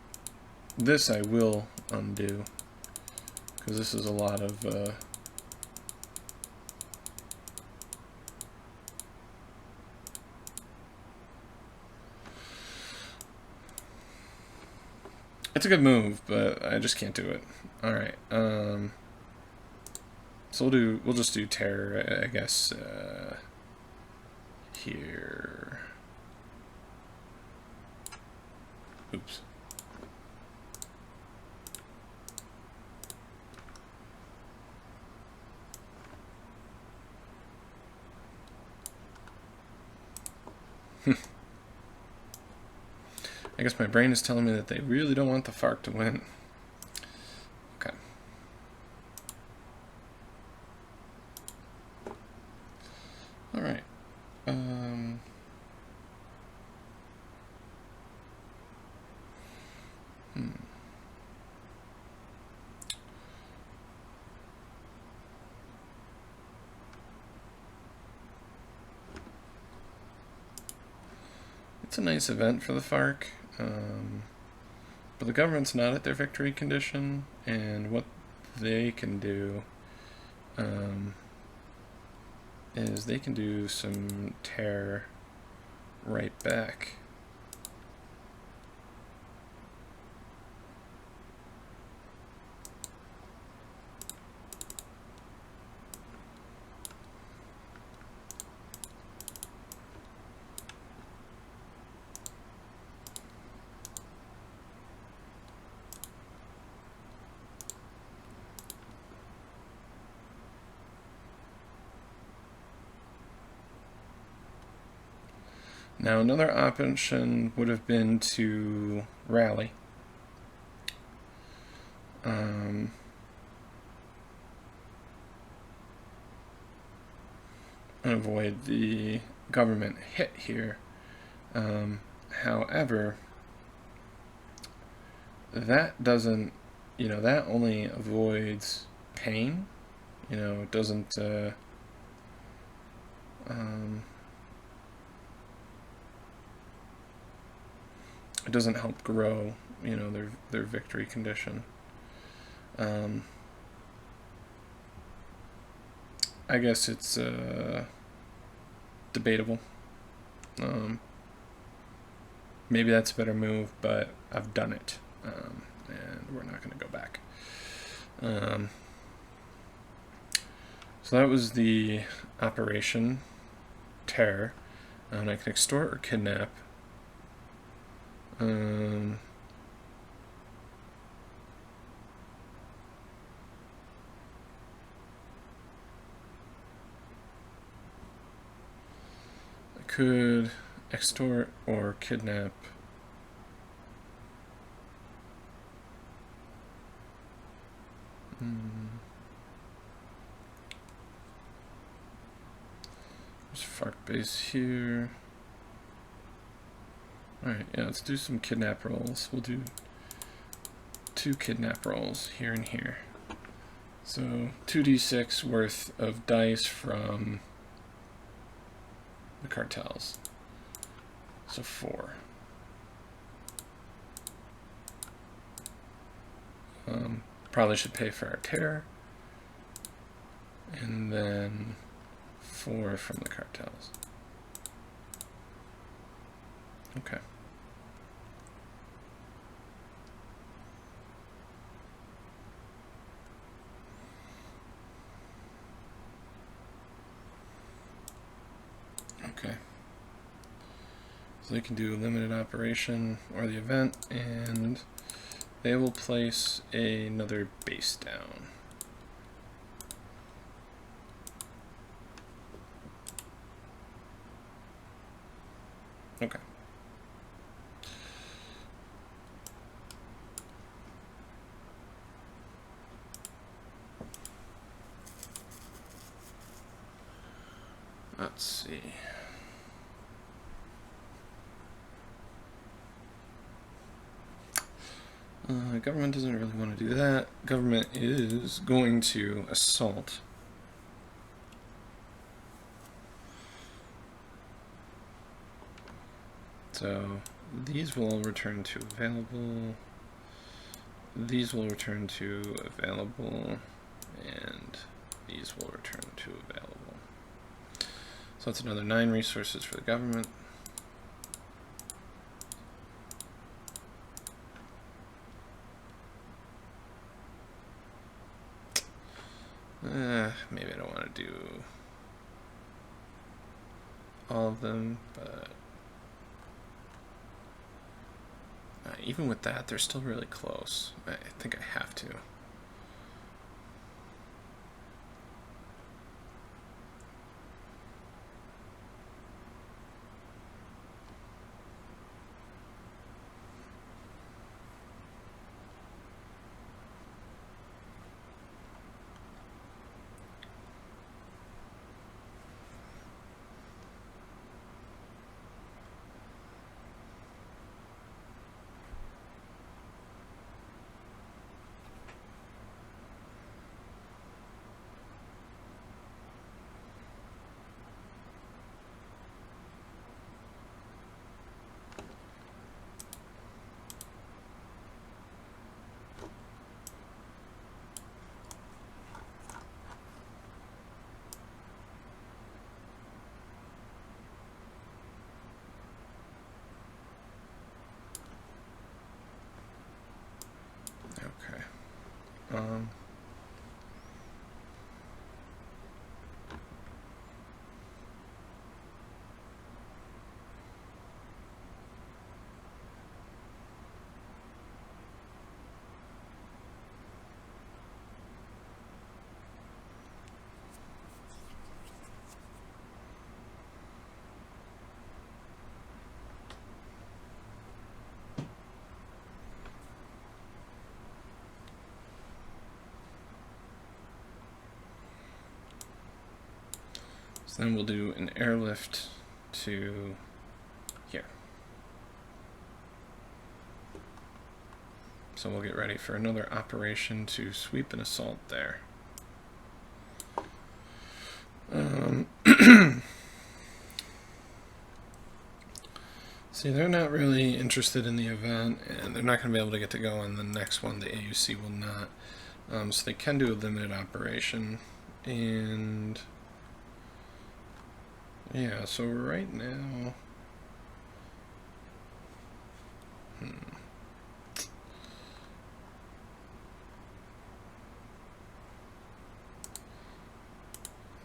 This I will undo, because this is a lot of it's a good move, but I just can't do it. Alright, so we'll just do terror, I guess, here. Oops. I guess my brain is telling me that they really don't want the FARC to win. Okay. All right. it's a nice event for the FARC, but the government's not at their victory condition, and what they can do is they can do some terror right back. Now, another option would have been to rally. And avoid the government hit here. However, that doesn't, that only avoids pain. It doesn't, it doesn't help grow, their victory condition. I guess it's debatable. Maybe that's a better move, but I've done it, and we're not going to go back. So that was the Operation Terror, and I can extort or kidnap. I could extort or kidnap. There's FARC base here. Alright, yeah, let's do some kidnap rolls. We'll do 2 kidnap rolls here and here. So 2d6 worth of dice from the cartels. So 4. Probably should pay for our terror. And then 4 from the cartels. Okay. Okay. So they can do a limited operation or the event, and they will place another base down. Okay. Let's see. Government doesn't really want to do that. Government is going to assault. So these will all return to available. These will return to available, and these will return to available. So that's another 9 resources for the government. Maybe I don't want to do all of them, but even with that, they're still really close. I think I have to. So then we'll do an airlift to here. So we'll get ready for another operation to sweep and assault there. See, they're not really interested in the event, and they're not going to be able to get to go on the next one. The AUC will not. So they can do a limited operation. And yeah, so right now... I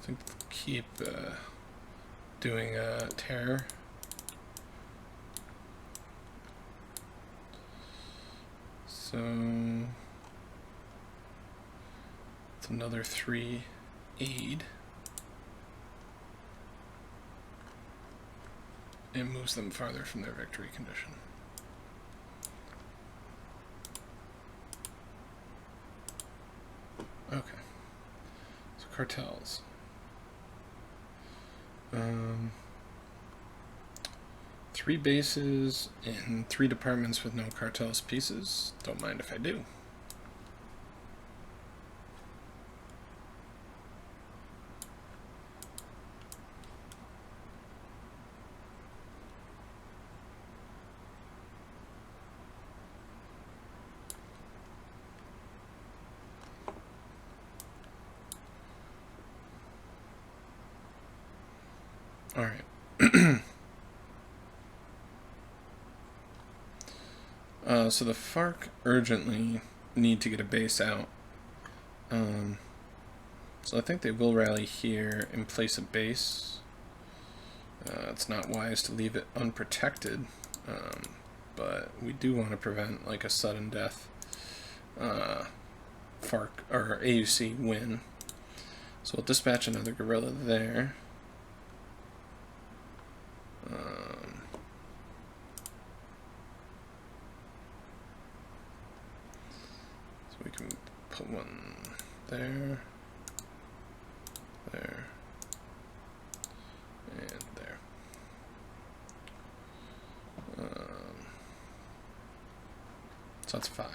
think we'll keep doing terror. So it's another 3 aid. It moves them farther from their victory condition. Okay. So cartels. 3 bases and 3 departments with no cartels pieces. Don't mind if I do. All right. So the FARC urgently need to get a base out. So I think they will rally here and place a base. It's not wise to leave it unprotected, but we do want to prevent like a sudden death FARC or AUC win. So we'll dispatch another guerrilla there. So we can put one there, there, and there. So that's 5.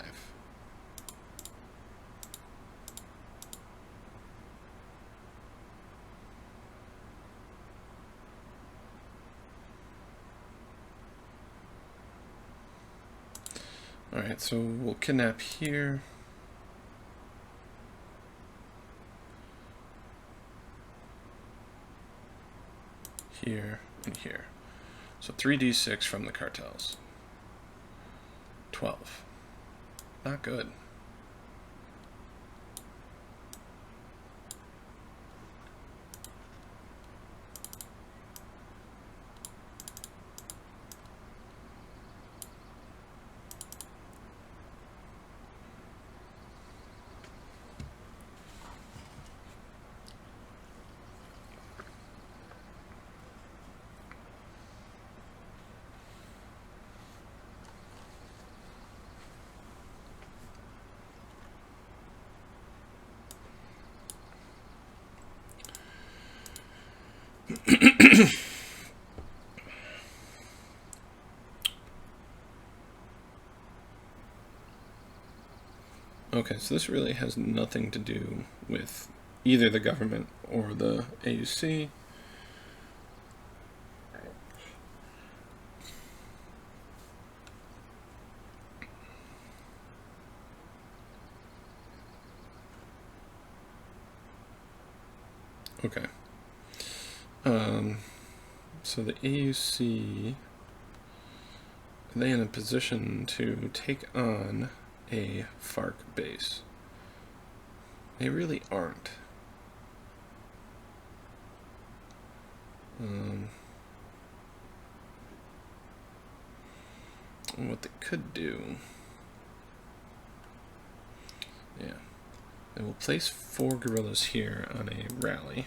Alright, so we'll kidnap here. Here and here. So 3d6 from the cartels. 12. Not good. Okay, so this really has nothing to do with either the government or the AUC. Okay. So the AUC, are they in a position to take on a FARC base? They really aren't. And what they could do, yeah, they will place 4 guerrillas here on a rally.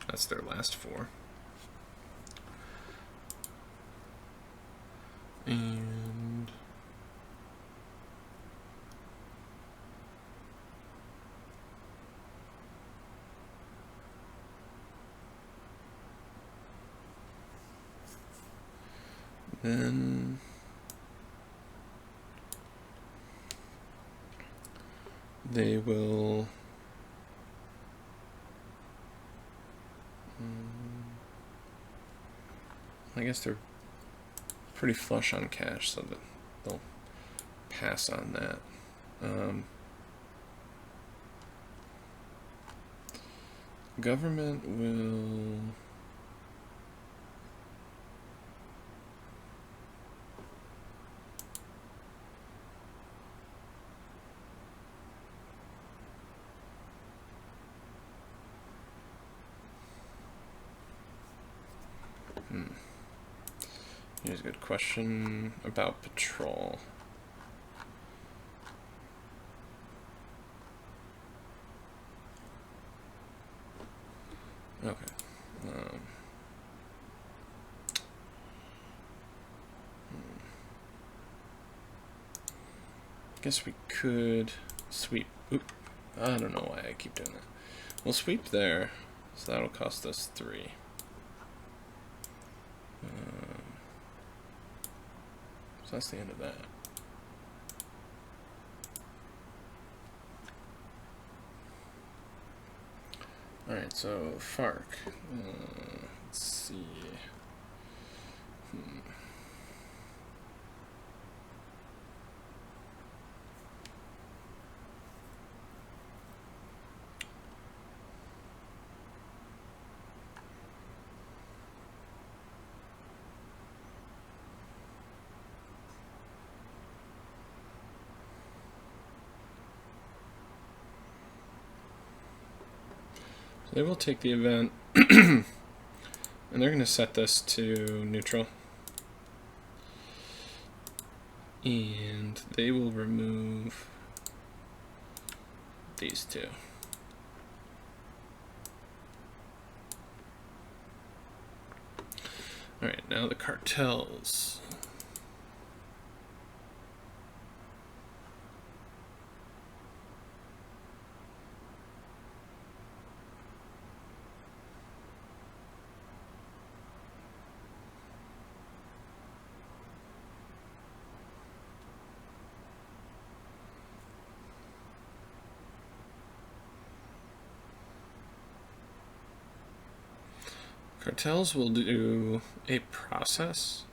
That's their last 4. And then they will I guess they're pretty flush on cash, so that they'll pass on that. Government will Here's a good question about patrol. Okay. Guess we could sweep. Oop. I don't know why I keep doing that. We'll sweep there, so that'll cost us 3. So that's the end of that. Alright, so FARC. Let's see. They will take the event, and they're going to set this to neutral. And they will remove these 2. Alright, now the cartels. Cartels will do a process.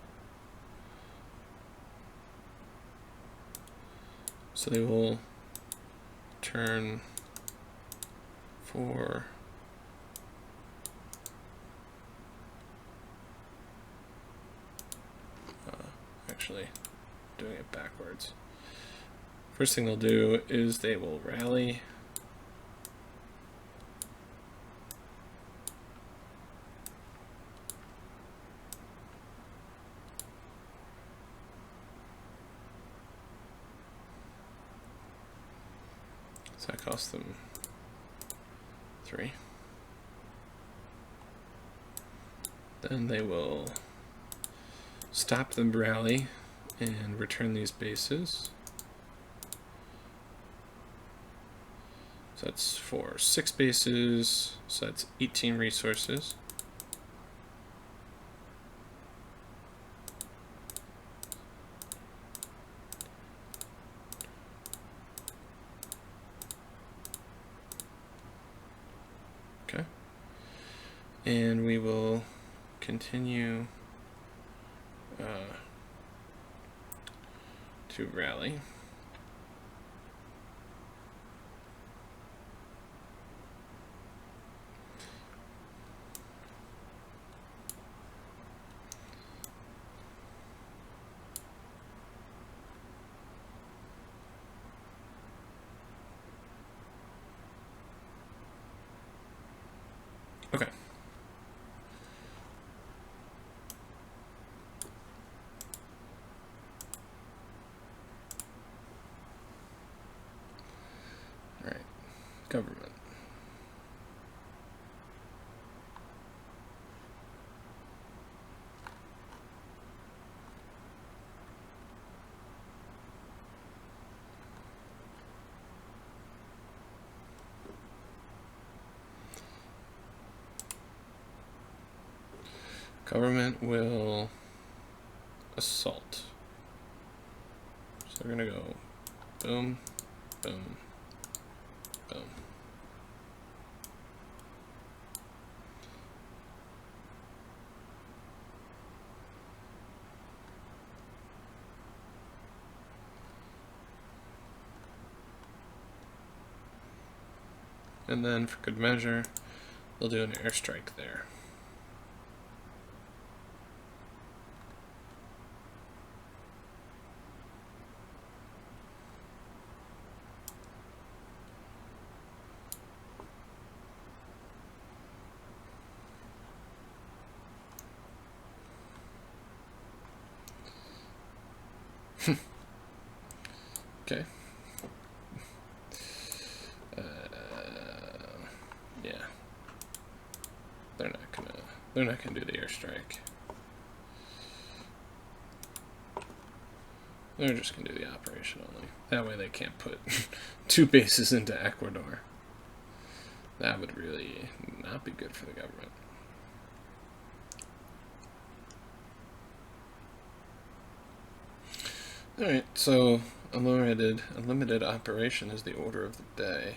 So they will turn for actually doing it backwards. First thing they'll do is they will rally. So that costs them 3. Then they will stop the rally and return these bases. So that's for 6 bases, so that's 18 resources. Okay. And we will continue to rally. Okay. All right. Government. Government will assault. So we're gonna go boom, boom, boom. And then for good measure, they'll do an airstrike there. Okay. Yeah. They're not gonna do the airstrike. They're just gonna do the operation only. That way they can't put 2 bases into Ecuador. That would really not be good for the government. Alright, so unlimited operation is the order of the day.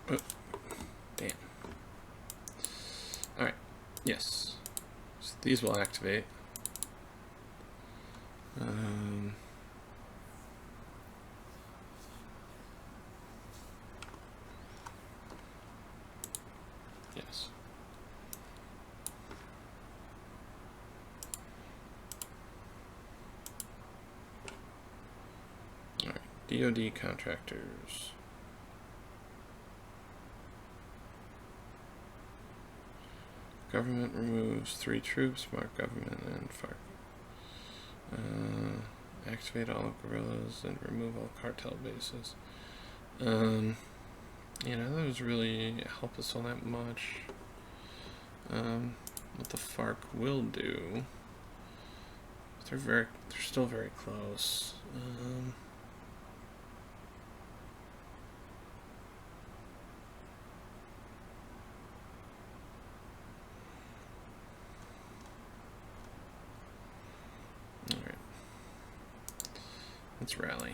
Oh, damn. Alright, yes. So these will activate. Yes. Alright, DoD contractors. Government removes 3 troops, mark government and FARC. Activate all guerrillas and remove all cartel bases. You know, that doesn't really help us all that much. What the FARC will do, they're still very close. Alright. Let's rally.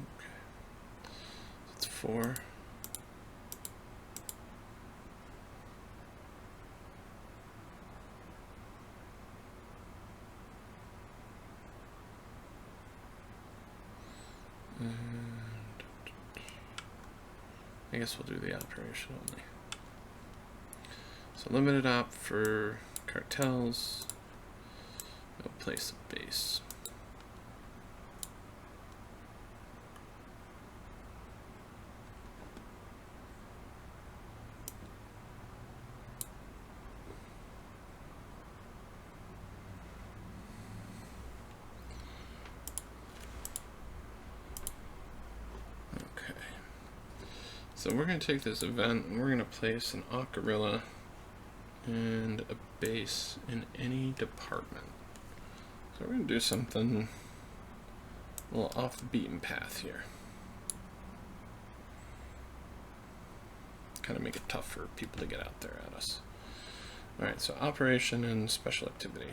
Okay. That's 4. I guess we'll do the operation only. So limited op for cartels. We'll place a base. So we're going to take this event and we're going to place an Awk Gorilla and a base in any department. So we're going to do something a little off the beaten path here. Kind of make it tough for people to get out there at us. Alright, so operation and special activity.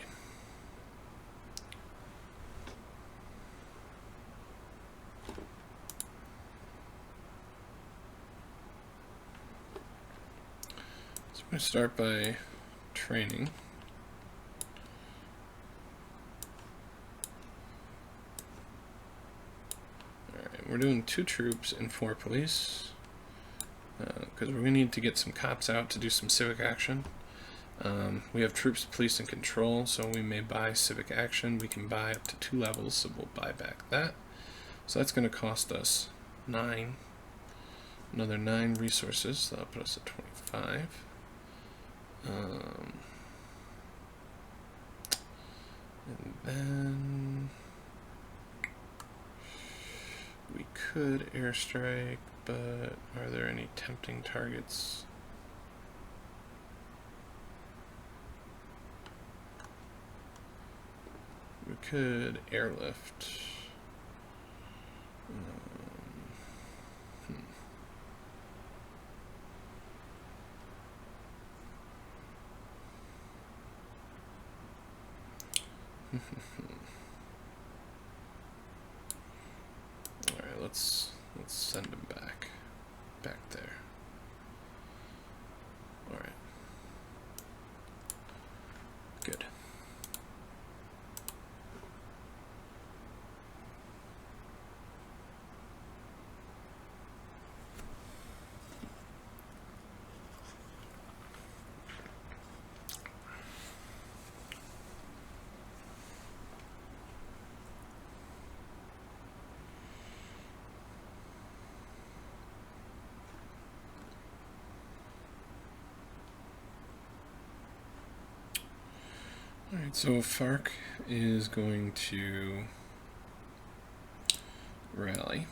So I'm going to start by training. Alright, we're doing 2 troops and 4 police. Because we need to get some cops out to do some civic action. We have troops, police, and control, so we may buy civic action. We can buy up to 2 levels, so we'll buy back that. So that's going to cost us 9. Another 9 resources, so that'll put us at 25. And then we could airstrike, but are there any tempting targets? We could airlift. All right, let's send him back there. All right, good. Alright, so FARC is going to rally.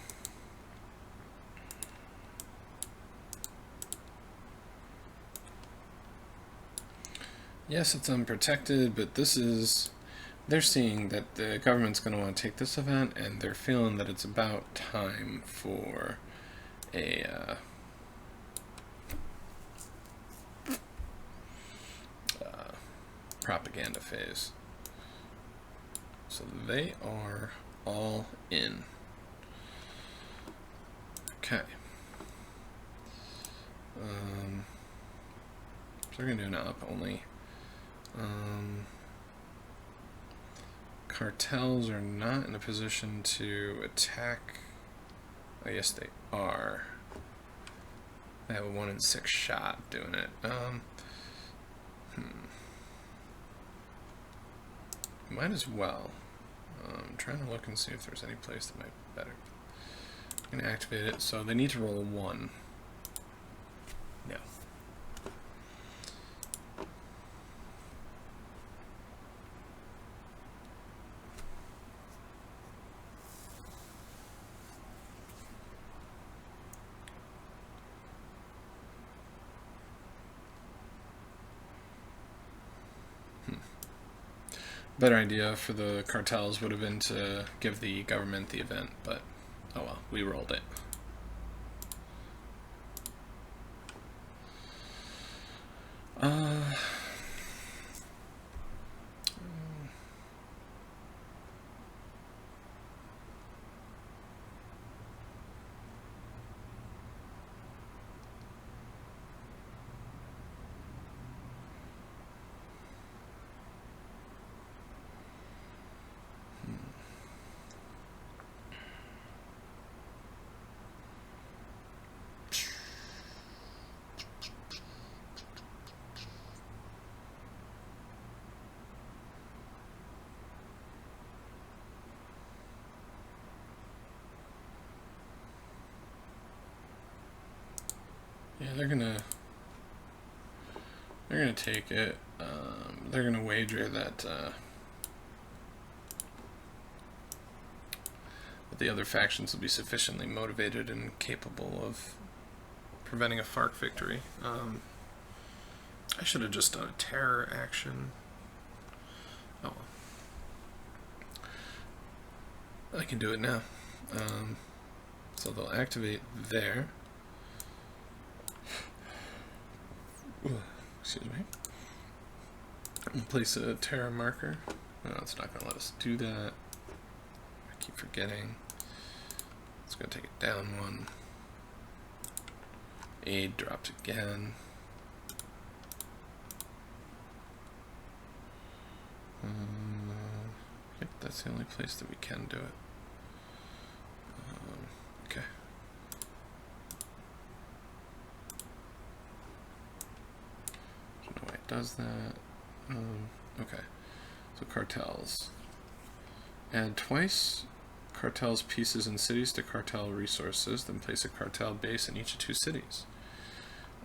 Yes, it's unprotected, but this is... They're seeing that the government's going to want to take this event, and they're feeling that it's about time for a... propaganda phase. So they are all in. Okay. So we're going to do an op only. Cartels are not in a position to attack. Oh, yes, they are. They have a 1 in 6 shot doing it. Might as well. I'm trying to look and see if there's any place that might be better. I'm going to activate it, so they need to roll a 1. No. Better idea for the cartels would have been to give the government the event, but oh well, we rolled it. Yeah, they're gonna take it. They're gonna wager that that the other factions will be sufficiently motivated and capable of preventing a FARC victory. I should have just done a terror action. Oh, I can do it now. So they'll activate there. Excuse me. And place a terror marker. No, it's not going to let us do that. I keep forgetting. It's going to take it down one. Aid dropped again. Yep, that's the only place that we can do it. Okay. I don't know why it does that. Okay. So cartels. Add twice cartels pieces in cities to cartel resources, then place a cartel base in each of 2 cities.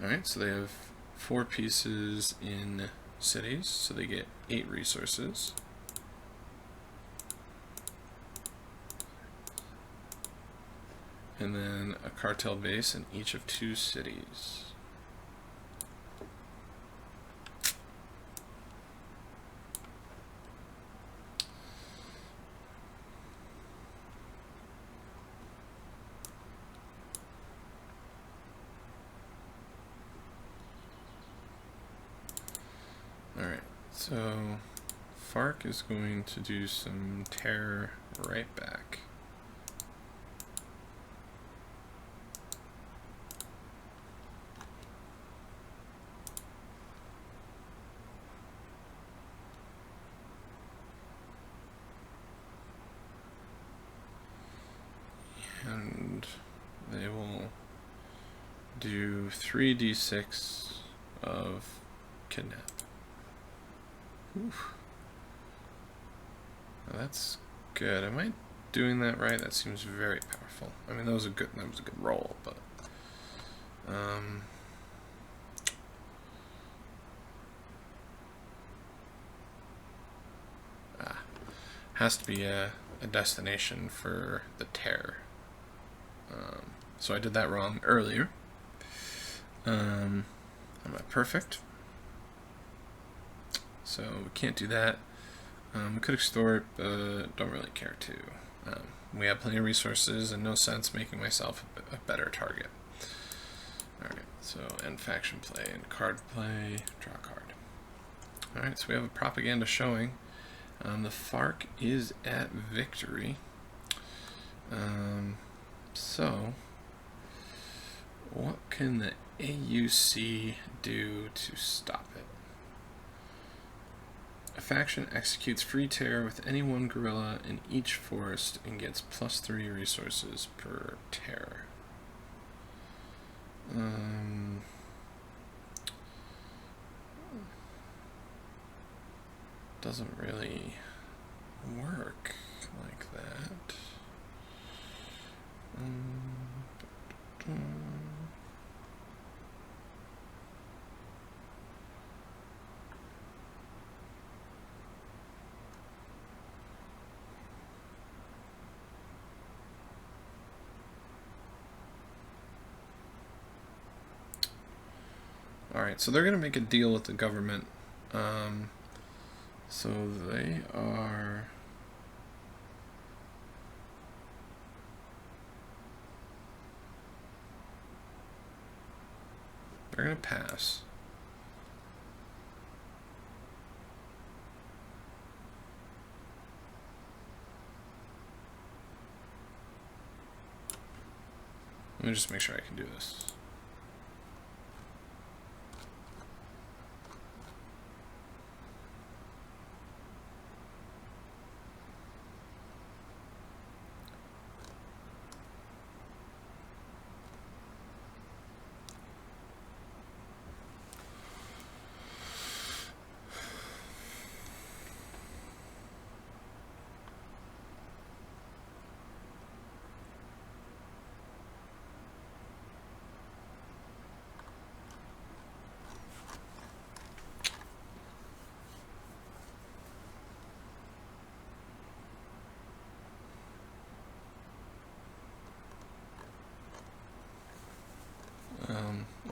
Alright, so they have 4 pieces in cities, so they get 8 resources. And then a cartel base in each of 2 cities. Alright, so FARC is going to do some terror right back. And they will do 3d6 of kidnap. Oof. Now that's good. Am I doing that right? That seems very powerful. I mean, that was a good roll, but has to be a destination for the terror. So I did that wrong earlier. Am I perfect? So we can't do that. We could extort, but don't really care to. We have plenty of resources and no sense making myself a better target. Alright, so end faction play and card play, draw a card. Alright, so we have a propaganda showing. The FARC is at victory. So, what can the AUC do to stop it? A faction executes free terror with any one guerrilla in each forest and gets +3 resources per terror. Doesn't really work like that. Alright, so they're going to make a deal with the government. So they are... They're going to pass. Let me just make sure I can do this.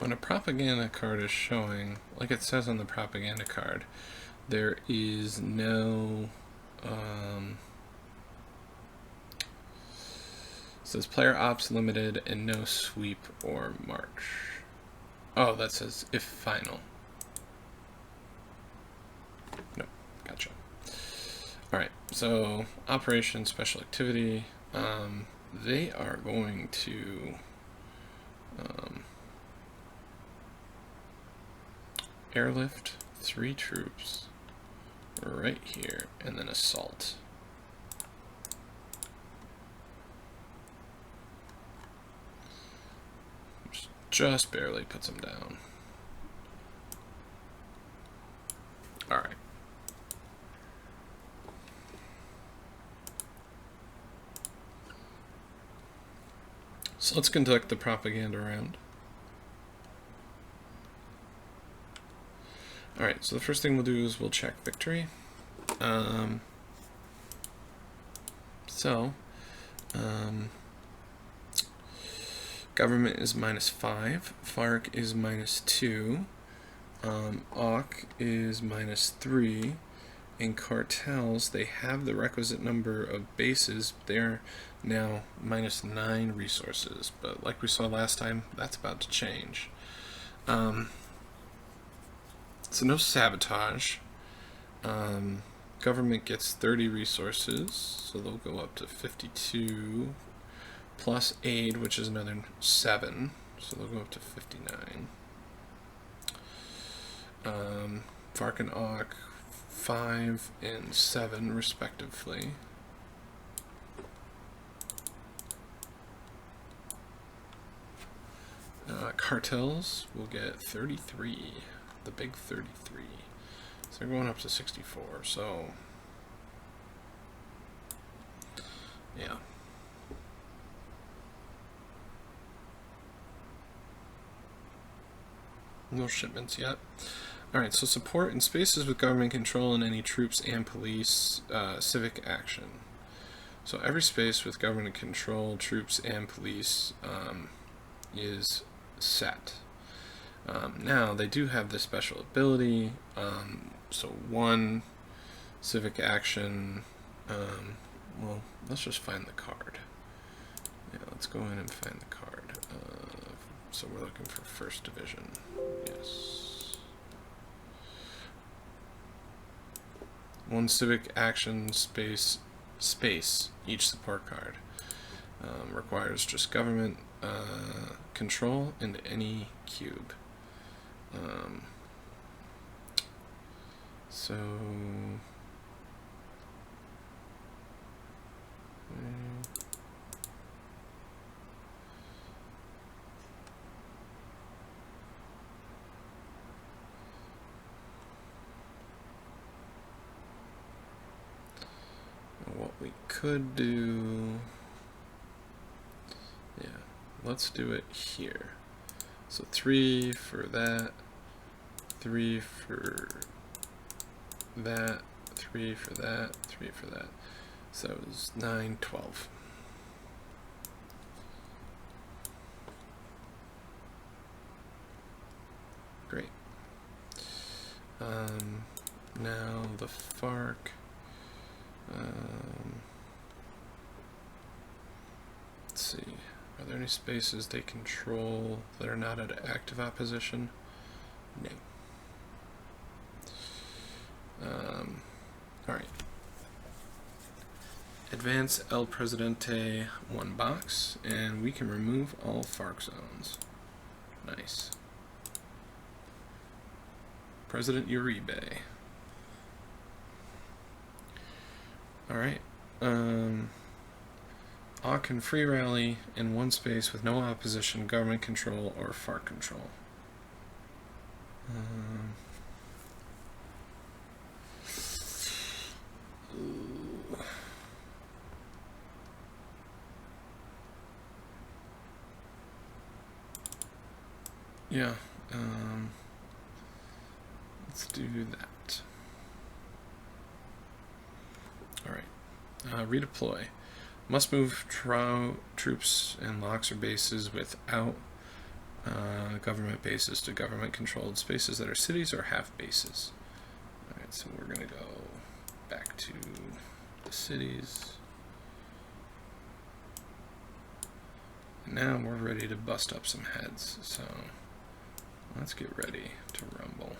when a propaganda card is showing, like it says on the propaganda card, there is no it says player ops limited and no sweep or march. Oh, that says if final. Nope, gotcha. Alright, so operation special activity, they are going to airlift 3 troops right here and then assault. Just barely puts them down. Alright. So let's conduct the propaganda round. Alright, so the first thing we'll do is we'll check victory. Government is -5, FARC is -2, AUK is -3, and cartels, they have the requisite number of bases, they're now -9 resources, but like we saw last time, that's about to change. So no sabotage. Government gets 30 resources, so they'll go up to 52, plus aid, which is another 7, so they'll go up to 59. FARC and AUK, 5 and 7 respectively. Cartels will get 33, the big 33. So they're going up to 64, so yeah. No shipments yet. Alright, so support in spaces with government control and any troops and police, civic action. So every space with government control, troops, and police is set. Now, they do have this special ability, so 1 civic action, well, let's just find the card. Yeah, let's go in and find the card. So we're looking for 1st Division. Yes. 1 civic action space, each support card. Requires just government control into any cube. What we could do, yeah, let's do it here. So 3 for that, 3 for that, 3 for that, 3 for that. So it was 9, 12. Great. Now the FARC. Let's see. Are there any spaces they control that are not at active opposition? No. Alright. Advance El Presidente 1 box, and we can remove all FARC zones. Nice. President Uribe. Alright. AUK can free rally in 1 space with no opposition, government control, or FARC control. Yeah, let's do that. Alright, redeploy. Must move troops and locks or bases without Government bases to government-controlled spaces that are cities or half bases. Alright, so we're going to go back to the cities. And now we're ready to bust up some heads, so let's get ready to rumble.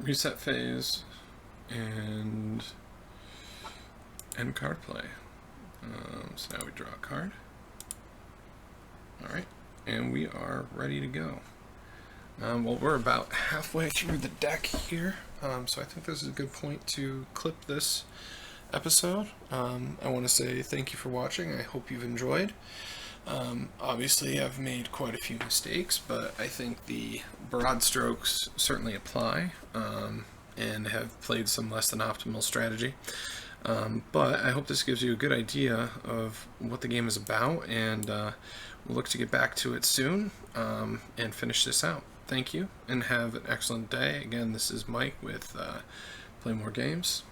Reset phase and end card play. So now we draw a card. Alright, and we are ready to go. Well, we're about halfway through the deck here, so I think this is a good point to clip this episode. I want to say thank you for watching. I hope you've enjoyed. Obviously, I've made quite a few mistakes, but I think the broad strokes certainly apply, and have played some less than optimal strategy. But I hope this gives you a good idea of what the game is about, and we'll look to get back to it soon and finish this out. Thank you, and have an excellent day. Again, this is Mike with Play More Games.